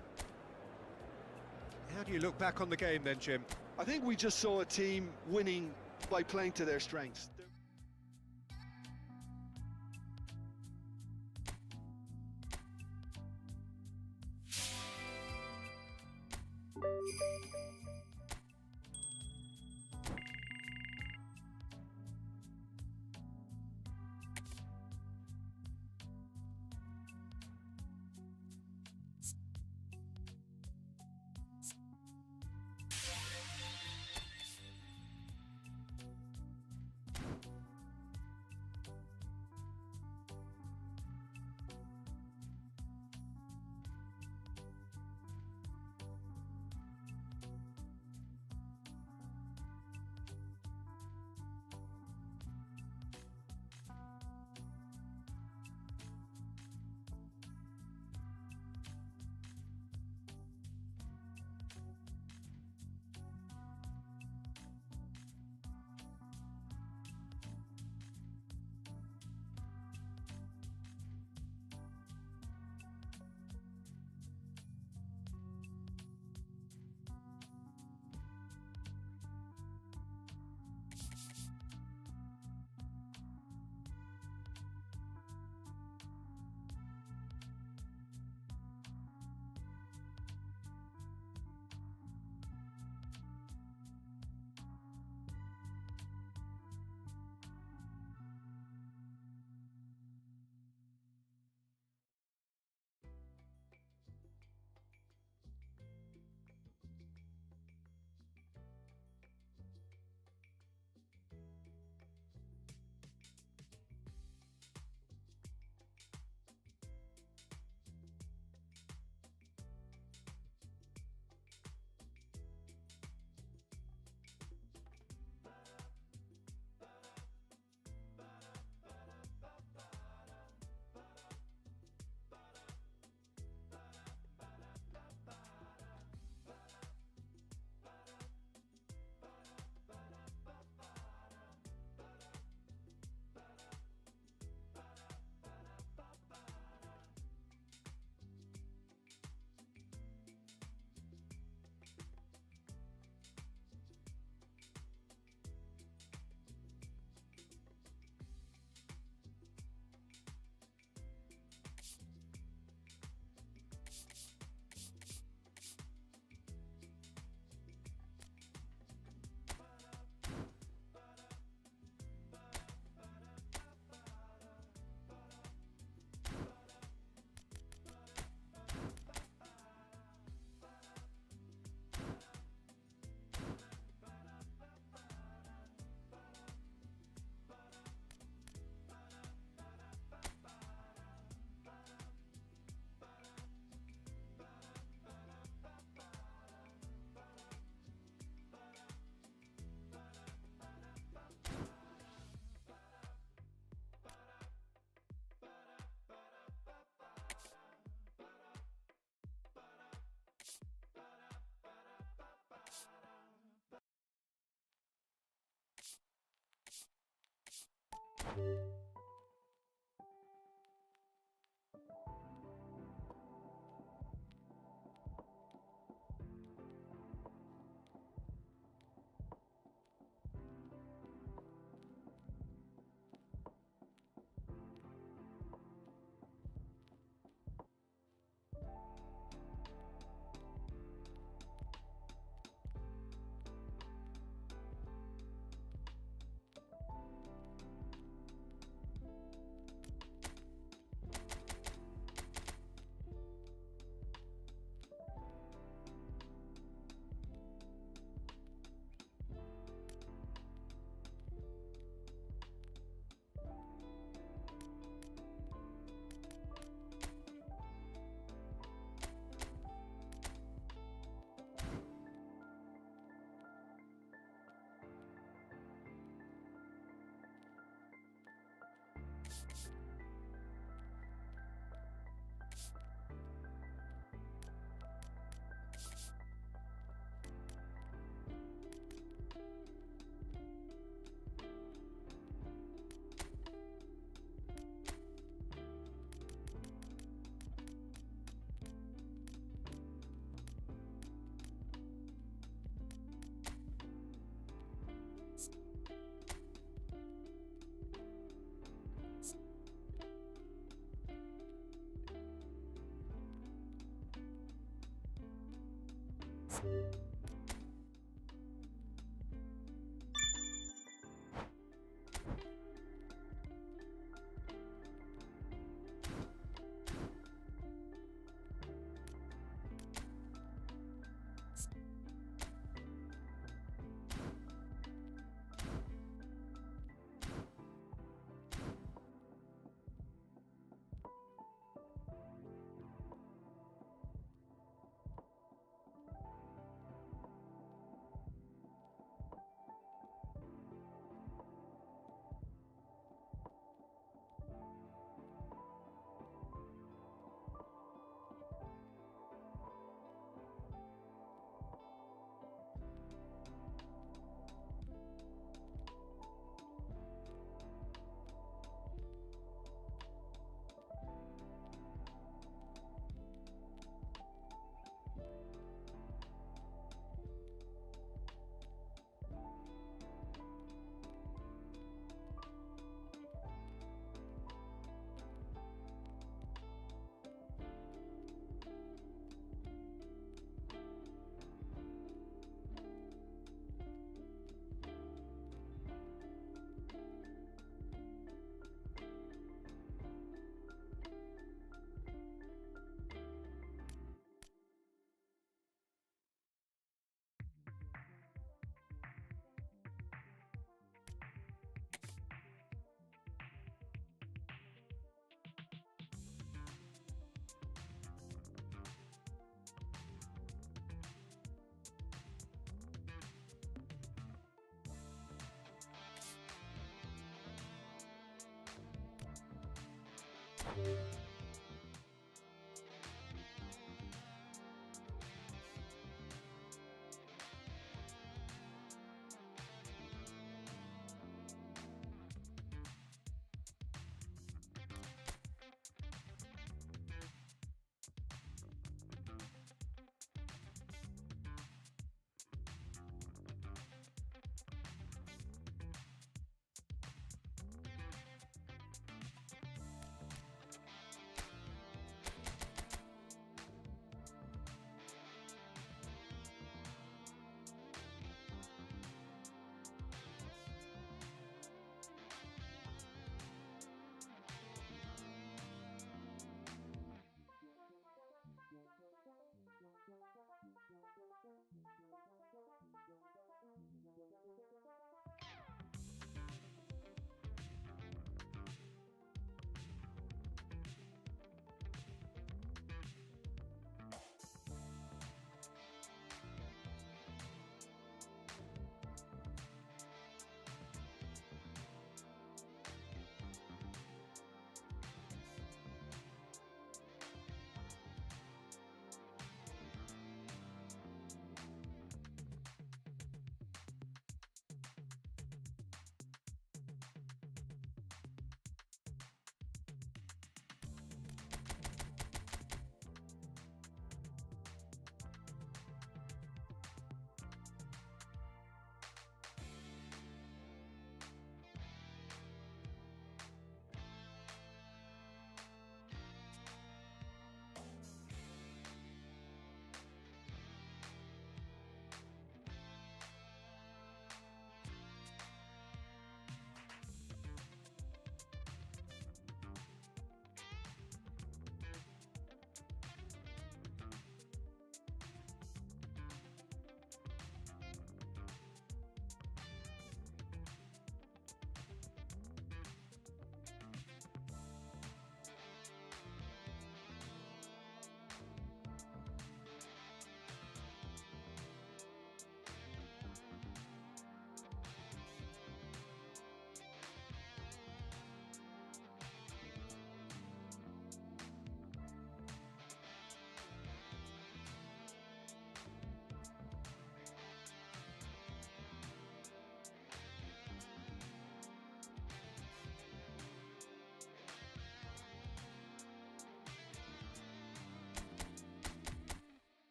Speaker 1: How do you look back on the game then, Jim?
Speaker 2: I think we just saw a team winning by playing to their strengths.
Speaker 1: Thank you.